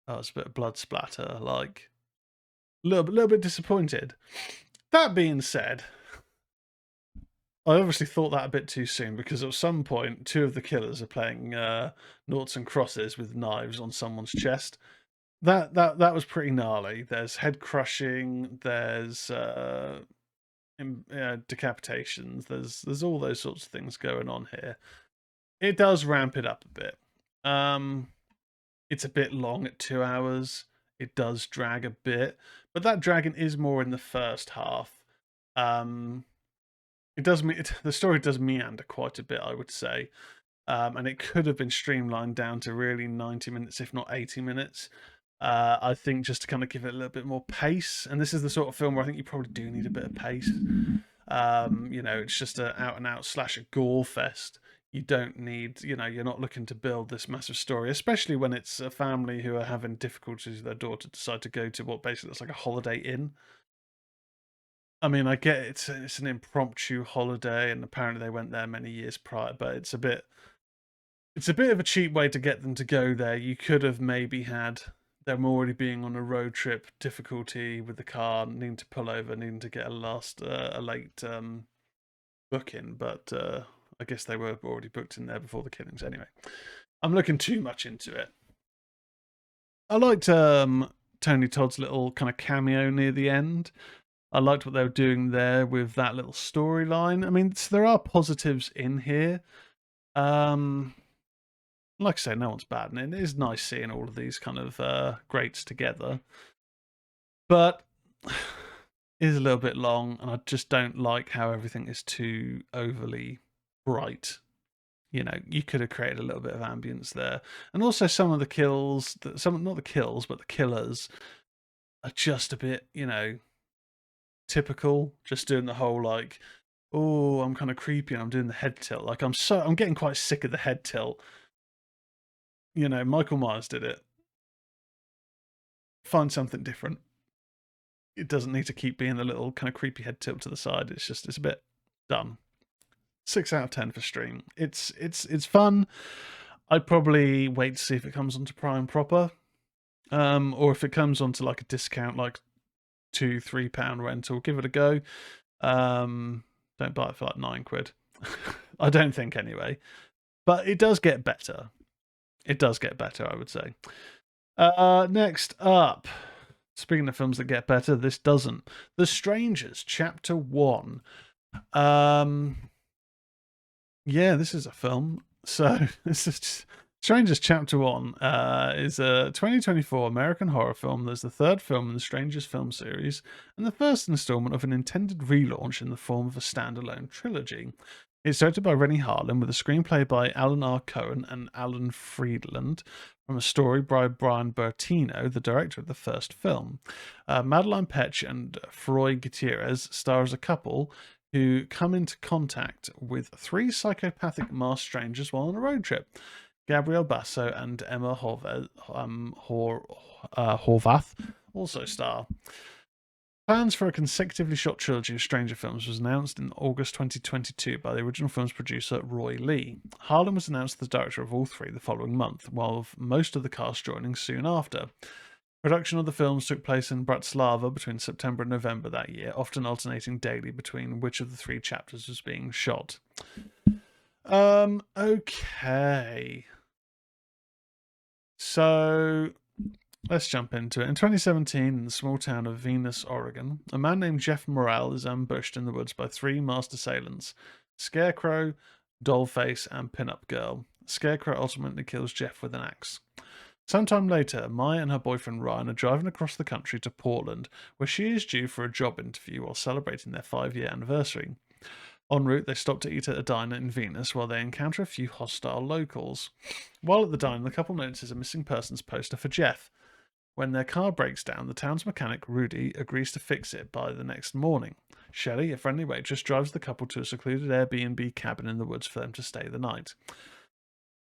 oh, it's a bit of blood splatter. Like, a little bit disappointed. That being said, I obviously thought that a bit too soon, because at some point, two of the killers are playing noughts and crosses with knives on someone's chest. That was pretty gnarly. There's head crushing. There's decapitations. There's all those sorts of things going on here. It does ramp it up a bit. It's a bit long at 2 hours. It does drag a bit, but that dragging is more in the first half. The story does meander quite a bit, I would say, and it could have been streamlined down to really 90 minutes, if not 80 minutes. I think just to kind of give it a little bit more pace. And this is the sort of film where I think you probably do need a bit of pace. You know, it's just an out-and-out slasher gore fest. You don't need, you know, you're not looking to build this massive story, especially when it's a family who are having difficulties with their daughter decide to go to what basically looks like a Holiday Inn. I mean, I get it's an impromptu holiday, and apparently they went there many years prior, but it's a bit of a cheap way to get them to go there. You could have maybe had them already being on a road trip, difficulty with the car, needing to pull over, needing to get a late booking, but I guess they were already booked in there before the killings. Anyway, I'm looking too much into it. I liked Tony Todd's little kind of cameo near the end. I liked what they were doing there with that little storyline. I mean, there are positives in here. Like I say, no one's bad, and it is nice seeing all of these kind of greats together. But it is a little bit long, and I just don't like how everything is too overly bright. You know, you could have created a little bit of ambience there. And also some of the kills, not the kills, but the killers are just a bit, you know, typical. Just doing the whole like, oh, I'm kind of creepy and I'm doing the head tilt. Like I'm getting quite sick of the head tilt. You know, Michael Myers did it. Find something different. It doesn't need to keep being the little kind of creepy head tilt to the side. It's a bit done. 6 out of 10 for stream. It's fun. I'd probably wait to see if it comes onto Prime proper, or if it comes onto like a discount, like £2-3 rental. Give it a go. Don't buy it for like £9. I don't think anyway. But it does get better. It does get better, I would say. Next up, speaking of films that get better, this doesn't. The Strangers, Chapter 1. Yeah, this is a film. So this is Strangers Chapter 1 is a 2024 American horror film that's the third film in the Strangers film series and the first installment of an intended relaunch in the form of a standalone trilogy. It's directed by Rennie Harlin with a screenplay by Alan R. Cohen and Alan Friedland from a story by Brian Bertino, the director of the first film. Madeline Petch and Froy Gutierrez star as a couple who come into contact with 3 psychopathic masked strangers while on a road trip. Gabrielle Basso and Emma Horvath also star. Plans for a consecutively shot trilogy of Stranger films was announced in August 2022 by the original film's producer Roy Lee. Harlan was announced as the director of all 3 the following month, while most of the cast joining soon after. Production of the films took place in Bratislava between September and November that year, often alternating daily between which of the 3 chapters was being shot. Okay. So let's jump into it. In 2017, in the small town of Venus, Oregon, a man named Jeff Morrell is ambushed in the woods by 3 masked assailants: Scarecrow, Dollface, and Pinup Girl. Scarecrow ultimately kills Jeff with an axe. Sometime later, Maya and her boyfriend Ryan are driving across the country to Portland, where she is due for a job interview while celebrating their 5-year anniversary. En route, they stop to eat at a diner in Venus while they encounter a few hostile locals. While at the diner, the couple notices a missing persons poster for Jeff. When their car breaks down, the town's mechanic, Rudy, agrees to fix it by the next morning. Shelley, a friendly waitress, drives the couple to a secluded Airbnb cabin in the woods for them to stay the night.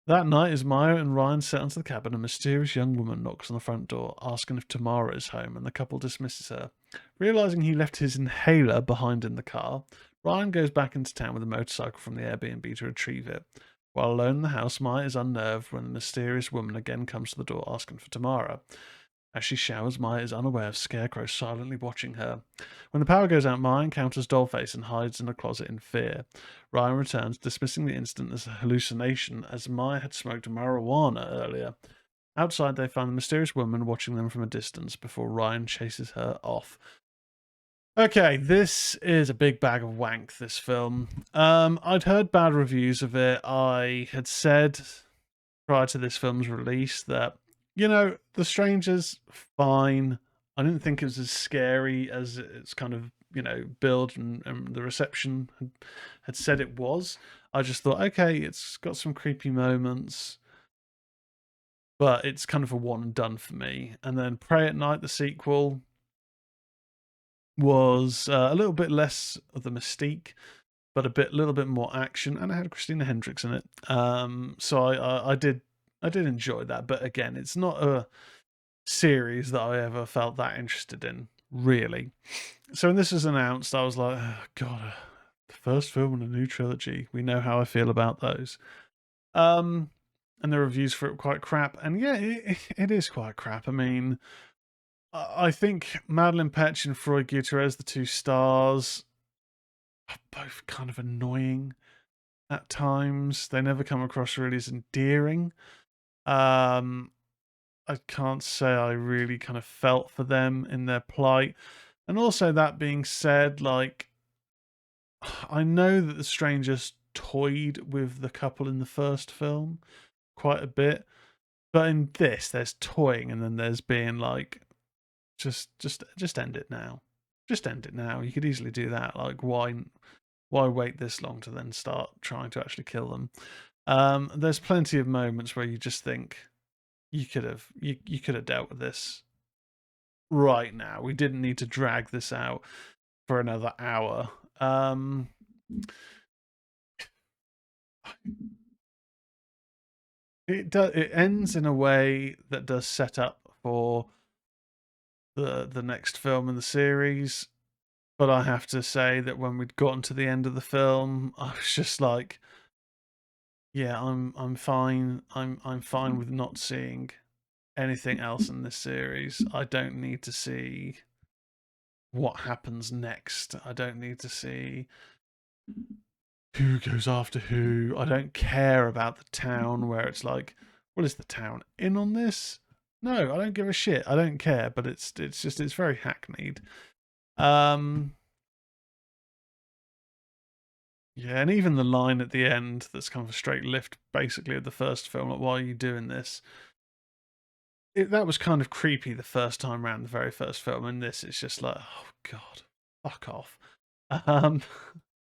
That night, as Maya and Ryan set into the cabin, a mysterious young woman knocks on the front door, asking if Tamara is home, and the couple dismisses her. Realizing he left his inhaler behind in the car, Ryan goes back into town with a motorcycle from the Airbnb to retrieve it. While alone in the house, Maya is unnerved when the mysterious woman again comes to the door asking for Tamara. As she showers, Maya is unaware of Scarecrow silently watching her. When the power goes out, Maya encounters Dollface and hides in a closet in fear. Ryan returns, dismissing the incident as a hallucination, as Maya had smoked marijuana earlier. Outside, they find the mysterious woman watching them from a distance before Ryan chases her off. Okay, this is a big bag of wank, this film. I'd heard bad reviews of it. I had said prior to this film's release that, The Strangers, fine. I didn't think it was as scary as it's kind of, build and the reception had said it was. I just thought, okay, it's got some creepy moments, but it's kind of a one and done for me. And then Prey at Night, the sequel, was a little bit less of the mystique, but a little bit more action, and it had Christina Hendricks in it. So I did enjoy that, but again, it's not a series that I ever felt that interested in, really. So when this was announced, I was like, oh, God, the first film in a new trilogy. We know how I feel about those. And the reviews for it were quite crap. And yeah, it is quite crap. I mean, I think Madeline Petch and Freud Gutierrez, the two stars, are both kind of annoying at times. They never come across really as endearing. I can't say I really kind of felt for them in their plight. And also, that being said, like, I know that the Strangers toyed with the couple in the first film quite a bit, but in this, there's toying, and then there's being like, just end it now. Just end it now. You could easily do that. Like, why wait this long to then start trying to actually kill them? There's plenty of moments where you just think you could have dealt with this right now. We didn't need to drag this out for another hour. It ends in a way that does set up for the next film in the series, but I have to say that when we'd gotten to the end of the film, I was just like, yeah, I'm fine. I'm fine with not seeing anything else in this series. I don't need to see what happens next. I don't need to see who goes after who. I don't care about the town where it's like, well, is the town in on this? No, I don't give a shit. I don't care, but it's very hackneyed. Yeah, and even the line at the end that's kind of a straight lift, basically, of the first film, like, why are you doing this? That was kind of creepy the first time around, the very first film, and this, it's just like, oh, God, fuck off.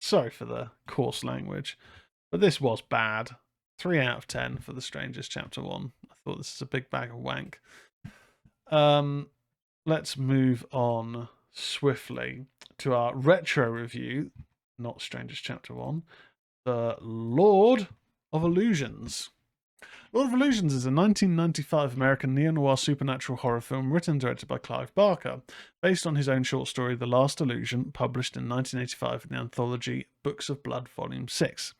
Sorry for the coarse language, but this was bad. 3 out of 10 for The Strangers Chapter 1. I thought this is a big bag of wank. Let's move on swiftly to our retro review, not Strangers Chapter 1, The Lord of Illusions. Lord of Illusions is a 1995 American neo-noir supernatural horror film written and directed by Clive Barker, based on his own short story The Last Illusion, published in 1985 in the anthology Books of Blood, Volume 6.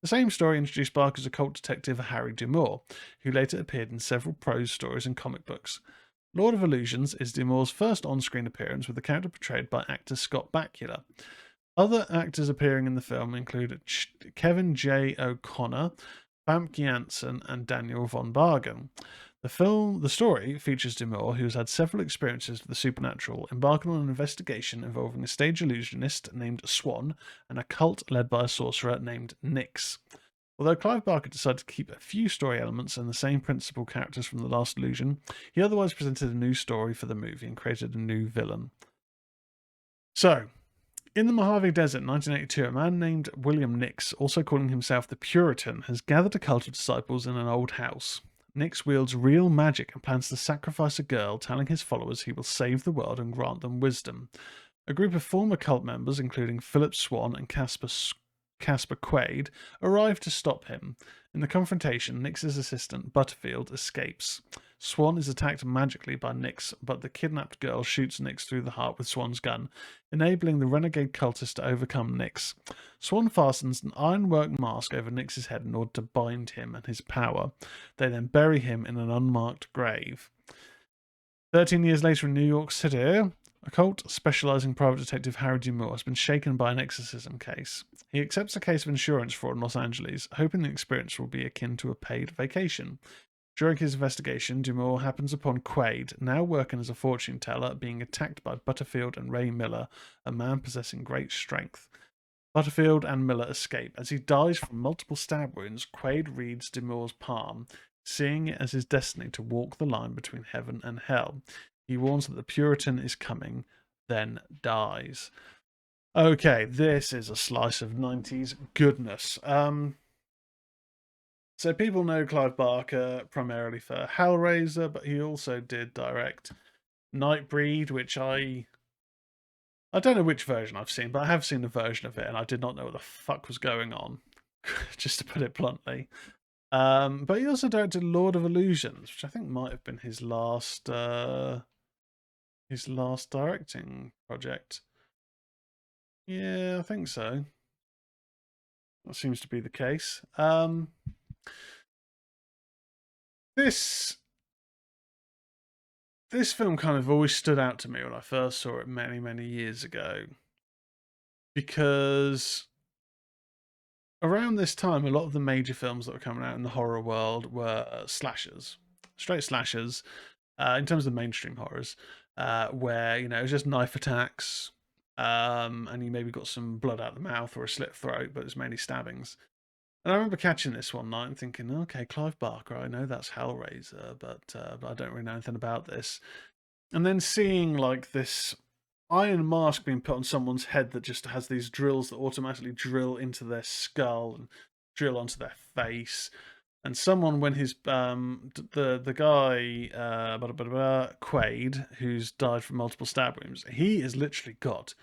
The same story introduced Barker's occult detective Harry D'Amour, who later appeared in several prose stories and comic books. Lord of Illusions is D'Amour's first on-screen appearance, with the character portrayed by actor Scott Bakula. Other actors appearing in the film include Kevin J. O'Connor, Famke Janssen, and Daniel von Bargen. The story features D'Amour, who has had several experiences with the supernatural, embarking on an investigation involving a stage illusionist named Swan and a cult led by a sorcerer named Nyx. Although Clive Barker decided to keep a few story elements and the same principal characters from The Last Illusion, he otherwise presented a new story for the movie and created a new villain. So, in the Mojave Desert in 1982, a man named William Nix, also calling himself the Puritan, has gathered a cult of disciples in an old house. Nix wields real magic and plans to sacrifice a girl, telling his followers he will save the world and grant them wisdom. A group of former cult members, including Philip Swan and Caspar Quaid, arrive to stop him. In the confrontation, Nix's assistant, Butterfield, escapes. Swan is attacked magically by Nix, but the kidnapped girl shoots Nix through the heart with Swan's gun, enabling the renegade cultist to overcome Nix. Swan fastens an ironwork mask over Nix's head in order to bind him and his power. They then bury him in an unmarked grave. 13 years later in New York City, a cult specializing private detective Harry Dumore has been shaken by an exorcism case. He accepts a case of insurance fraud in Los Angeles, hoping the experience will be akin to a paid vacation. During his investigation, Dumore happens upon Quaid, now working as a fortune teller, being attacked by Butterfield and Ray Miller, a man possessing great strength. Butterfield and Miller escape. As he dies from multiple stab wounds, Quaid reads Dumore's palm, seeing it as his destiny to walk the line between heaven and hell. He warns that the Puritan is coming, then dies. Okay, this is a slice of 90s goodness. So people know Clive Barker primarily for Hellraiser, but he also did direct Nightbreed, which I don't know which version I've seen, but I have seen a version of it, and I did not know what the fuck was going on, just to put it bluntly. But he also directed Lord of Illusions, which I think might have been his last directing project. Yeah, I think so. That seems to be the case. This film kind of always stood out to me when I first saw it many, many years ago, because around this time, a lot of the major films that were coming out in the horror world were slashers, straight slashers, in terms of mainstream horrors, where it was just knife attacks, and you maybe got some blood out the mouth or a slit throat, but it's mainly stabbings. And I remember catching this one night and thinking, okay, Clive Barker, I know that's Hellraiser, but I don't really know anything about this. And then seeing like this iron mask being put on someone's head that just has these drills that automatically drill into their skull and drill onto their face. And someone, when his the guy Quaid, who's died from multiple stab wounds, he has literally got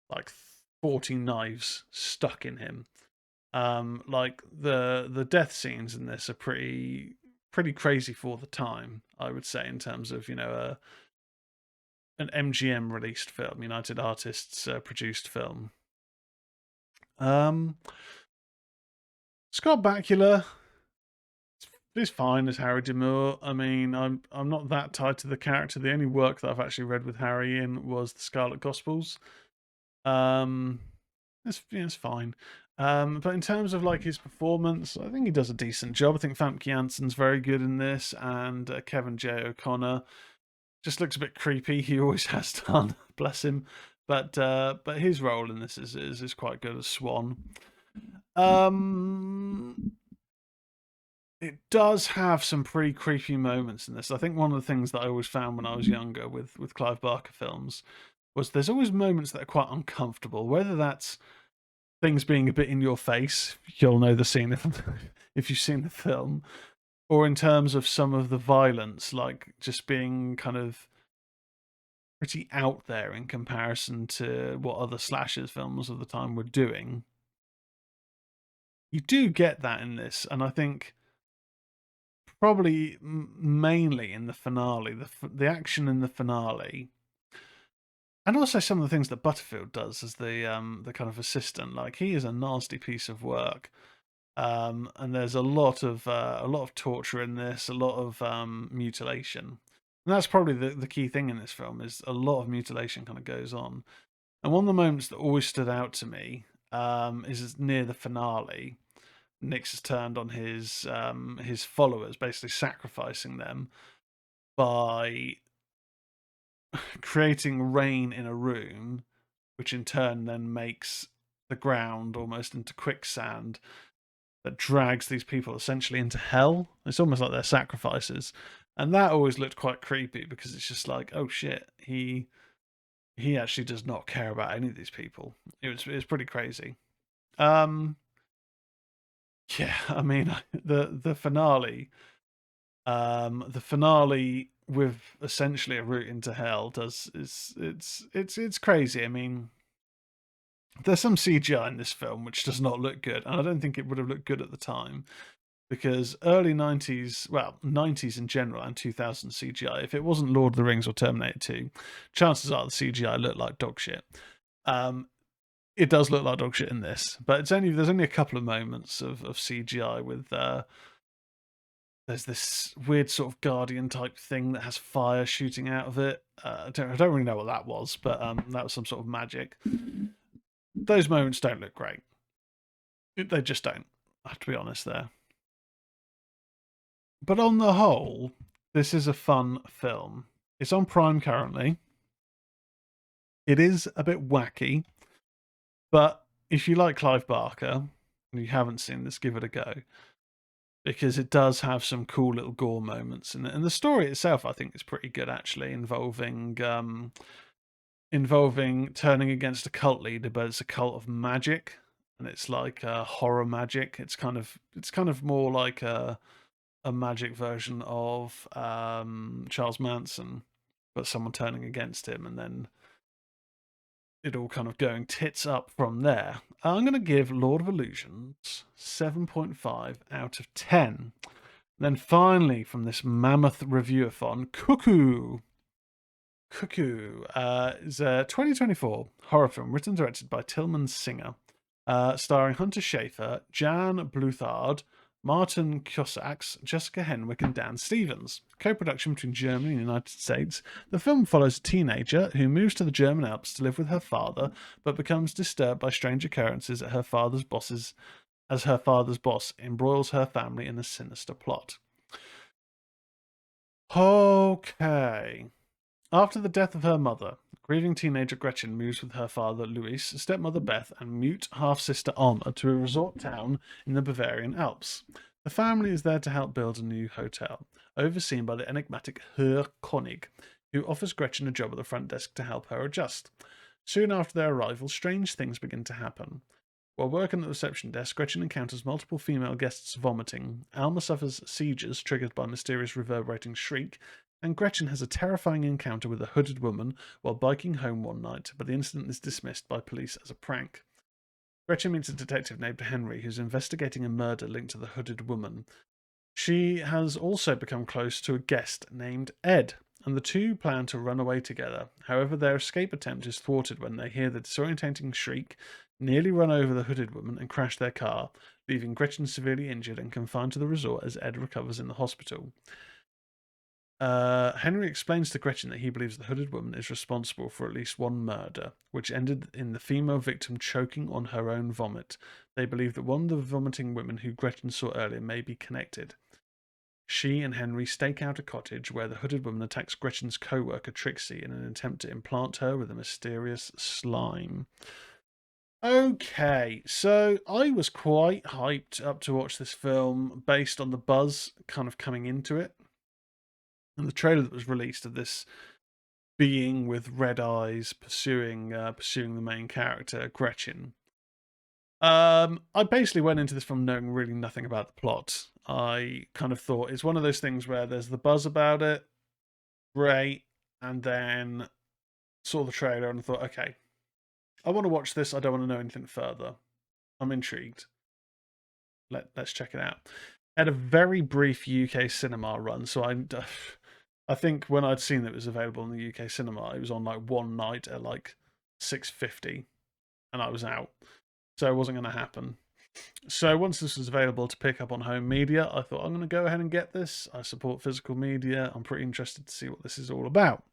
like 40 knives stuck in him. Like the death scenes in this are pretty crazy for the time, I would say, in terms of an MGM released film, United Artists produced film. Scott Bakula is fine as Harry Demure. I mean, I'm not that tied to the character. The only work that I've actually read with Harry in was the Scarlet Gospels. It's fine. But in terms of like his performance, I think he does a decent job. I think Famke Janssen's very good in this, and Kevin J. O'Connor just looks a bit creepy. He always has done, bless him. But his role in this is quite good as Swan. It does have some pretty creepy moments in this. I think one of the things that I always found when I was younger with Clive Barker films was there's always moments that are quite uncomfortable, whether that's things being a bit in your face, you'll know the scene if you've seen the film, or in terms of some of the violence, like just being kind of pretty out there in comparison to what other slashers films of the time were doing. You do get that in this, and I think probably mainly in the finale, the action in the finale, and also some of the things that Butterfield does as the kind of assistant. Like, he is a nasty piece of work, and there's a lot of torture in this, a lot of mutilation, and that's probably the key thing in this film is a lot of mutilation kind of goes on. And one of the moments that always stood out to me is near the finale. Nix has turned on his followers, basically sacrificing them by creating rain in a room, which in turn then makes the ground almost into quicksand. that drags these people essentially into hell. It's almost like they're sacrifices, and that always looked quite creepy because it's just like, oh shit, he actually does not care about any of these people. It was pretty crazy. Um, yeah, I mean the finale with essentially a route into hell does is it's crazy. I mean, there's some CGI in this film which does not look good, and I don't think it would have looked good at the time because early 90s, well, 90s in general and 2000 CGI, if it wasn't Lord of the Rings or Terminator 2, chances are the CGI looked like dog shit. Um, it does look like dog shit in this, but there's only a couple of moments of CGI with there's this weird sort of guardian type thing that has fire shooting out of it. I don't really know what that was, but that was some sort of magic. Those moments don't look great. They just don't. I have to be honest there. But on the whole, this is a fun film. It's on Prime currently. It is a bit wacky, but if you like Clive Barker and you haven't seen this, give it a go because it does have some cool little gore moments in it. And the story itself, I think, is pretty good actually, involving turning against a cult leader, but it's a cult of magic, and it's like horror magic. It's kind of more like a magic version of Charles Manson, but someone turning against him, and then it all kind of going tits up from there. I'm going to give Lord of Illusions 7.5 out of 10. Then finally, from this mammoth reviewathon, Cuckoo. Cuckoo is a 2024 horror film written and directed by Tillman Singer, starring Hunter Schafer, Jan Bluthard, Martin Kosaks, Jessica Henwick, and Dan Stevens. Co-production between Germany and the United States, the film follows a teenager who moves to the German Alps to live with her father, but becomes disturbed by strange occurrences at her father's bosses as her father's boss embroils her family in a sinister plot. Okay. After the death of her mother, grieving teenager Gretchen moves with her father Louis, stepmother Beth, and mute half-sister Alma to a resort town in the Bavarian Alps. The family is there to help build a new hotel, overseen by the enigmatic Herr Konig, who offers Gretchen a job at the front desk to help her adjust. Soon after their arrival, strange things begin to happen. While working at the reception desk, Gretchen encounters multiple female guests vomiting. Alma suffers seizures triggered by a mysterious reverberating shriek, and Gretchen has a terrifying encounter with a hooded woman while biking home one night, but the incident is dismissed by police as a prank. Gretchen meets a detective named Henry who's investigating a murder linked to the hooded woman. She has also become close to a guest named Ed, and the two plan to run away together. However, their escape attempt is thwarted when they hear the disorientating shriek, nearly run over the hooded woman, and crash their car, leaving Gretchen severely injured and confined to the resort as Ed recovers in the hospital. Henry explains to Gretchen that he believes the hooded woman is responsible for at least one murder, which ended in the female victim choking on her own vomit. They believe that one of the vomiting women who Gretchen saw earlier may be connected. She and Henry stake out a cottage where the hooded woman attacks Gretchen's co-worker Trixie in an attempt to implant her with a mysterious slime. Okay, so I was quite hyped up to watch this film based on the buzz kind of coming into it. And the trailer that was released of this being with red eyes pursuing the main character, Gretchen. I basically went into this film knowing really nothing about the plot. I kind of thought it's one of those things where there's the buzz about it, great, and then saw the trailer and thought, okay, I want to watch this. I don't want to know anything further. I'm intrigued. Let's check it out. Had a very brief UK cinema run, so I think when I'd seen that it was available in the UK cinema, it was on like one night at like 6:50, and I was out, so it wasn't going to happen. So once this was available to pick up on home media, I thought I'm going to go ahead and get this. I support physical media. I'm pretty interested to see what this is all about.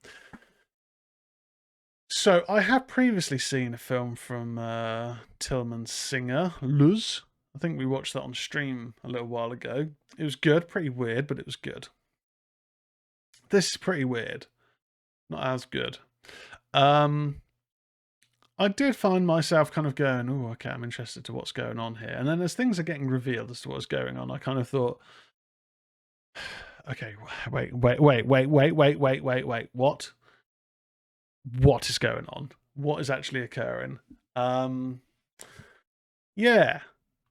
So I have previously seen a film from Tillman Singer, Luz. I think we watched that on stream a little while ago. It was good, pretty weird, but it was good. This is pretty weird, not as good. I did find myself kind of going, oh, okay, I'm interested to what's going on here. And then as things are getting revealed as to what's going on, I kind of thought, okay, wait, what? What is going on? What is actually occurring? Yeah,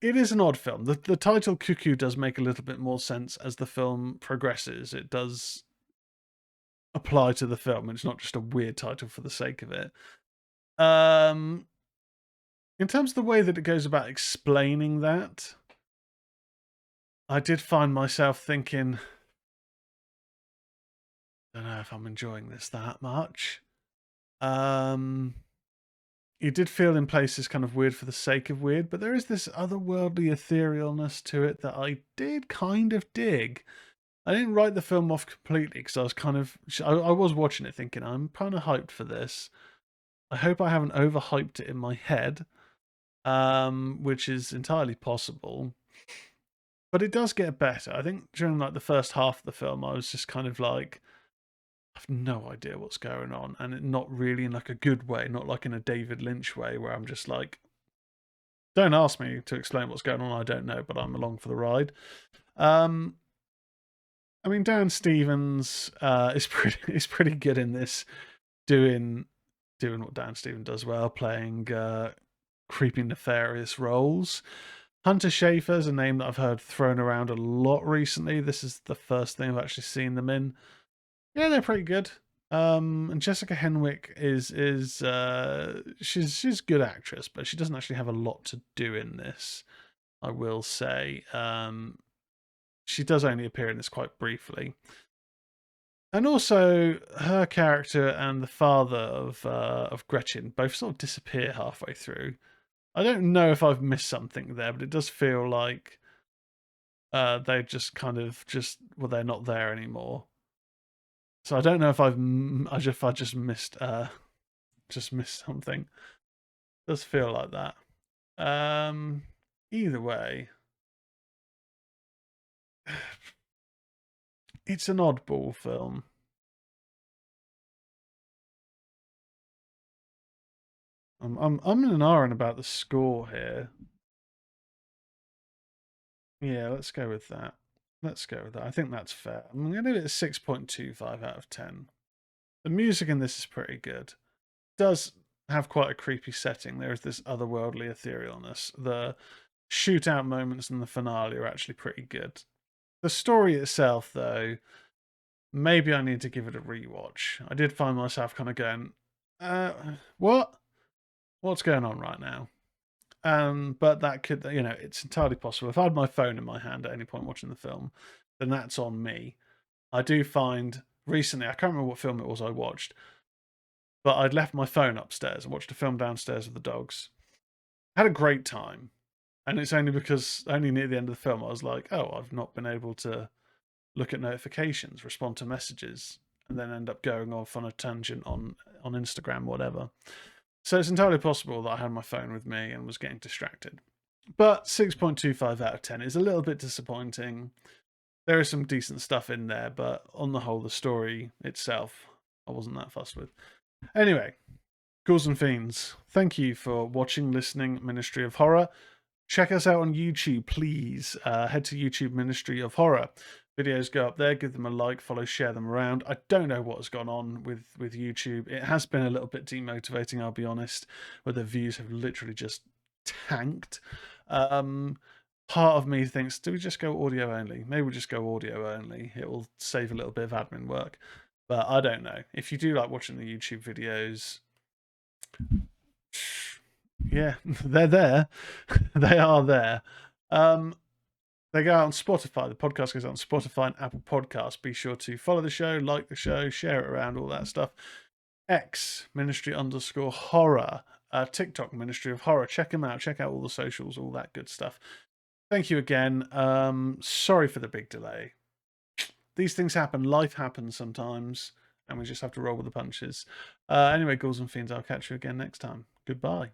it is an odd film. The title Cuckoo does make a little bit more sense as the film progresses. It does apply to the film. It's not just a weird title for the sake of it. In terms of the way that it goes about explaining that, I did find myself thinking, I don't know if I'm enjoying this that much. It did feel in places kind of weird for the sake of weird, but there is this otherworldly etherealness to it that I did kind of dig. I didn't write the film off completely because I was kind of, I was watching it thinking, I'm kind of hyped for this. I hope I haven't overhyped it in my head, which is entirely possible. But it does get better. I think during like the first half of the film, I was just kind of like, I have no idea what's going on, and it not really in like a good way, not like in a David Lynch way where I'm just like, don't ask me to explain what's going on. I don't know, but I'm along for the ride. I mean, Dan Stevens is pretty good in this, doing what Dan Stevens does well, playing creepy, nefarious roles. Hunter Schafer's a name that I've heard thrown around a lot recently. This is the first thing I've actually seen them in. Yeah, they're pretty good. And Jessica Henwick is she's a good actress, but she doesn't actually have a lot to do in this, I will say. She does only appear in this quite briefly. And also, her character and the father of Gretchen both sort of disappear halfway through. I don't know if I've missed something there, but it does feel like they just kind of well, they're not there anymore. So I don't know if I just missed something. It does feel like that. Either way, it's an oddball film. I'm in an iron about the score here. Yeah, let's go with that. Let's go with that. I think that's fair. I'm going to give it a 6.25 out of 10. The music in this is pretty good. It does have quite a creepy setting. There is this otherworldly etherealness. The shootout moments in the finale are actually pretty good. The story itself, though, maybe I need to give it a rewatch. I did find myself kind of going, what? What's going on right now? But that could, it's entirely possible. If I had my phone in my hand at any point watching the film, then that's on me. I do find recently, I can't remember what film it was I watched, but I'd left my phone upstairs and watched a film downstairs with the dogs. Had a great time. And it's only because, only near the end of the film, I was like, oh, I've not been able to look at notifications, respond to messages, and then end up going off on a tangent on Instagram, whatever. So it's entirely possible that I had my phone with me and was getting distracted. But 6.25 out of 10 is a little bit disappointing. There is some decent stuff in there, but on the whole, the story itself, I wasn't that fussed with. Anyway, Ghouls and Fiends, thank you for watching, listening, Ministry of Horror. Check us out on YouTube, please. Head to YouTube, Ministry of Horror. Videos go up there, give them a like, follow, share them around. I don't know what has gone on with YouTube. It has been a little bit demotivating, I'll be honest, where the views have literally just tanked. Part of me thinks, do we just go audio only? Maybe we'll just go audio only. It will save a little bit of admin work. But I don't know. If you do like watching the YouTube videos, yeah, they're there. They are there. They go out on Spotify. The podcast goes out on Spotify and Apple Podcasts. Be sure to follow the show, like the show, share it around, all that stuff. X, Ministry_Horror. TikTok, Ministry of Horror. Check them out. Check out all the socials, all that good stuff. Thank you again. Sorry for the big delay. These things happen. Life happens sometimes, and we just have to roll with the punches. Anyway, Ghouls and Fiends, I'll catch you again next time. Goodbye.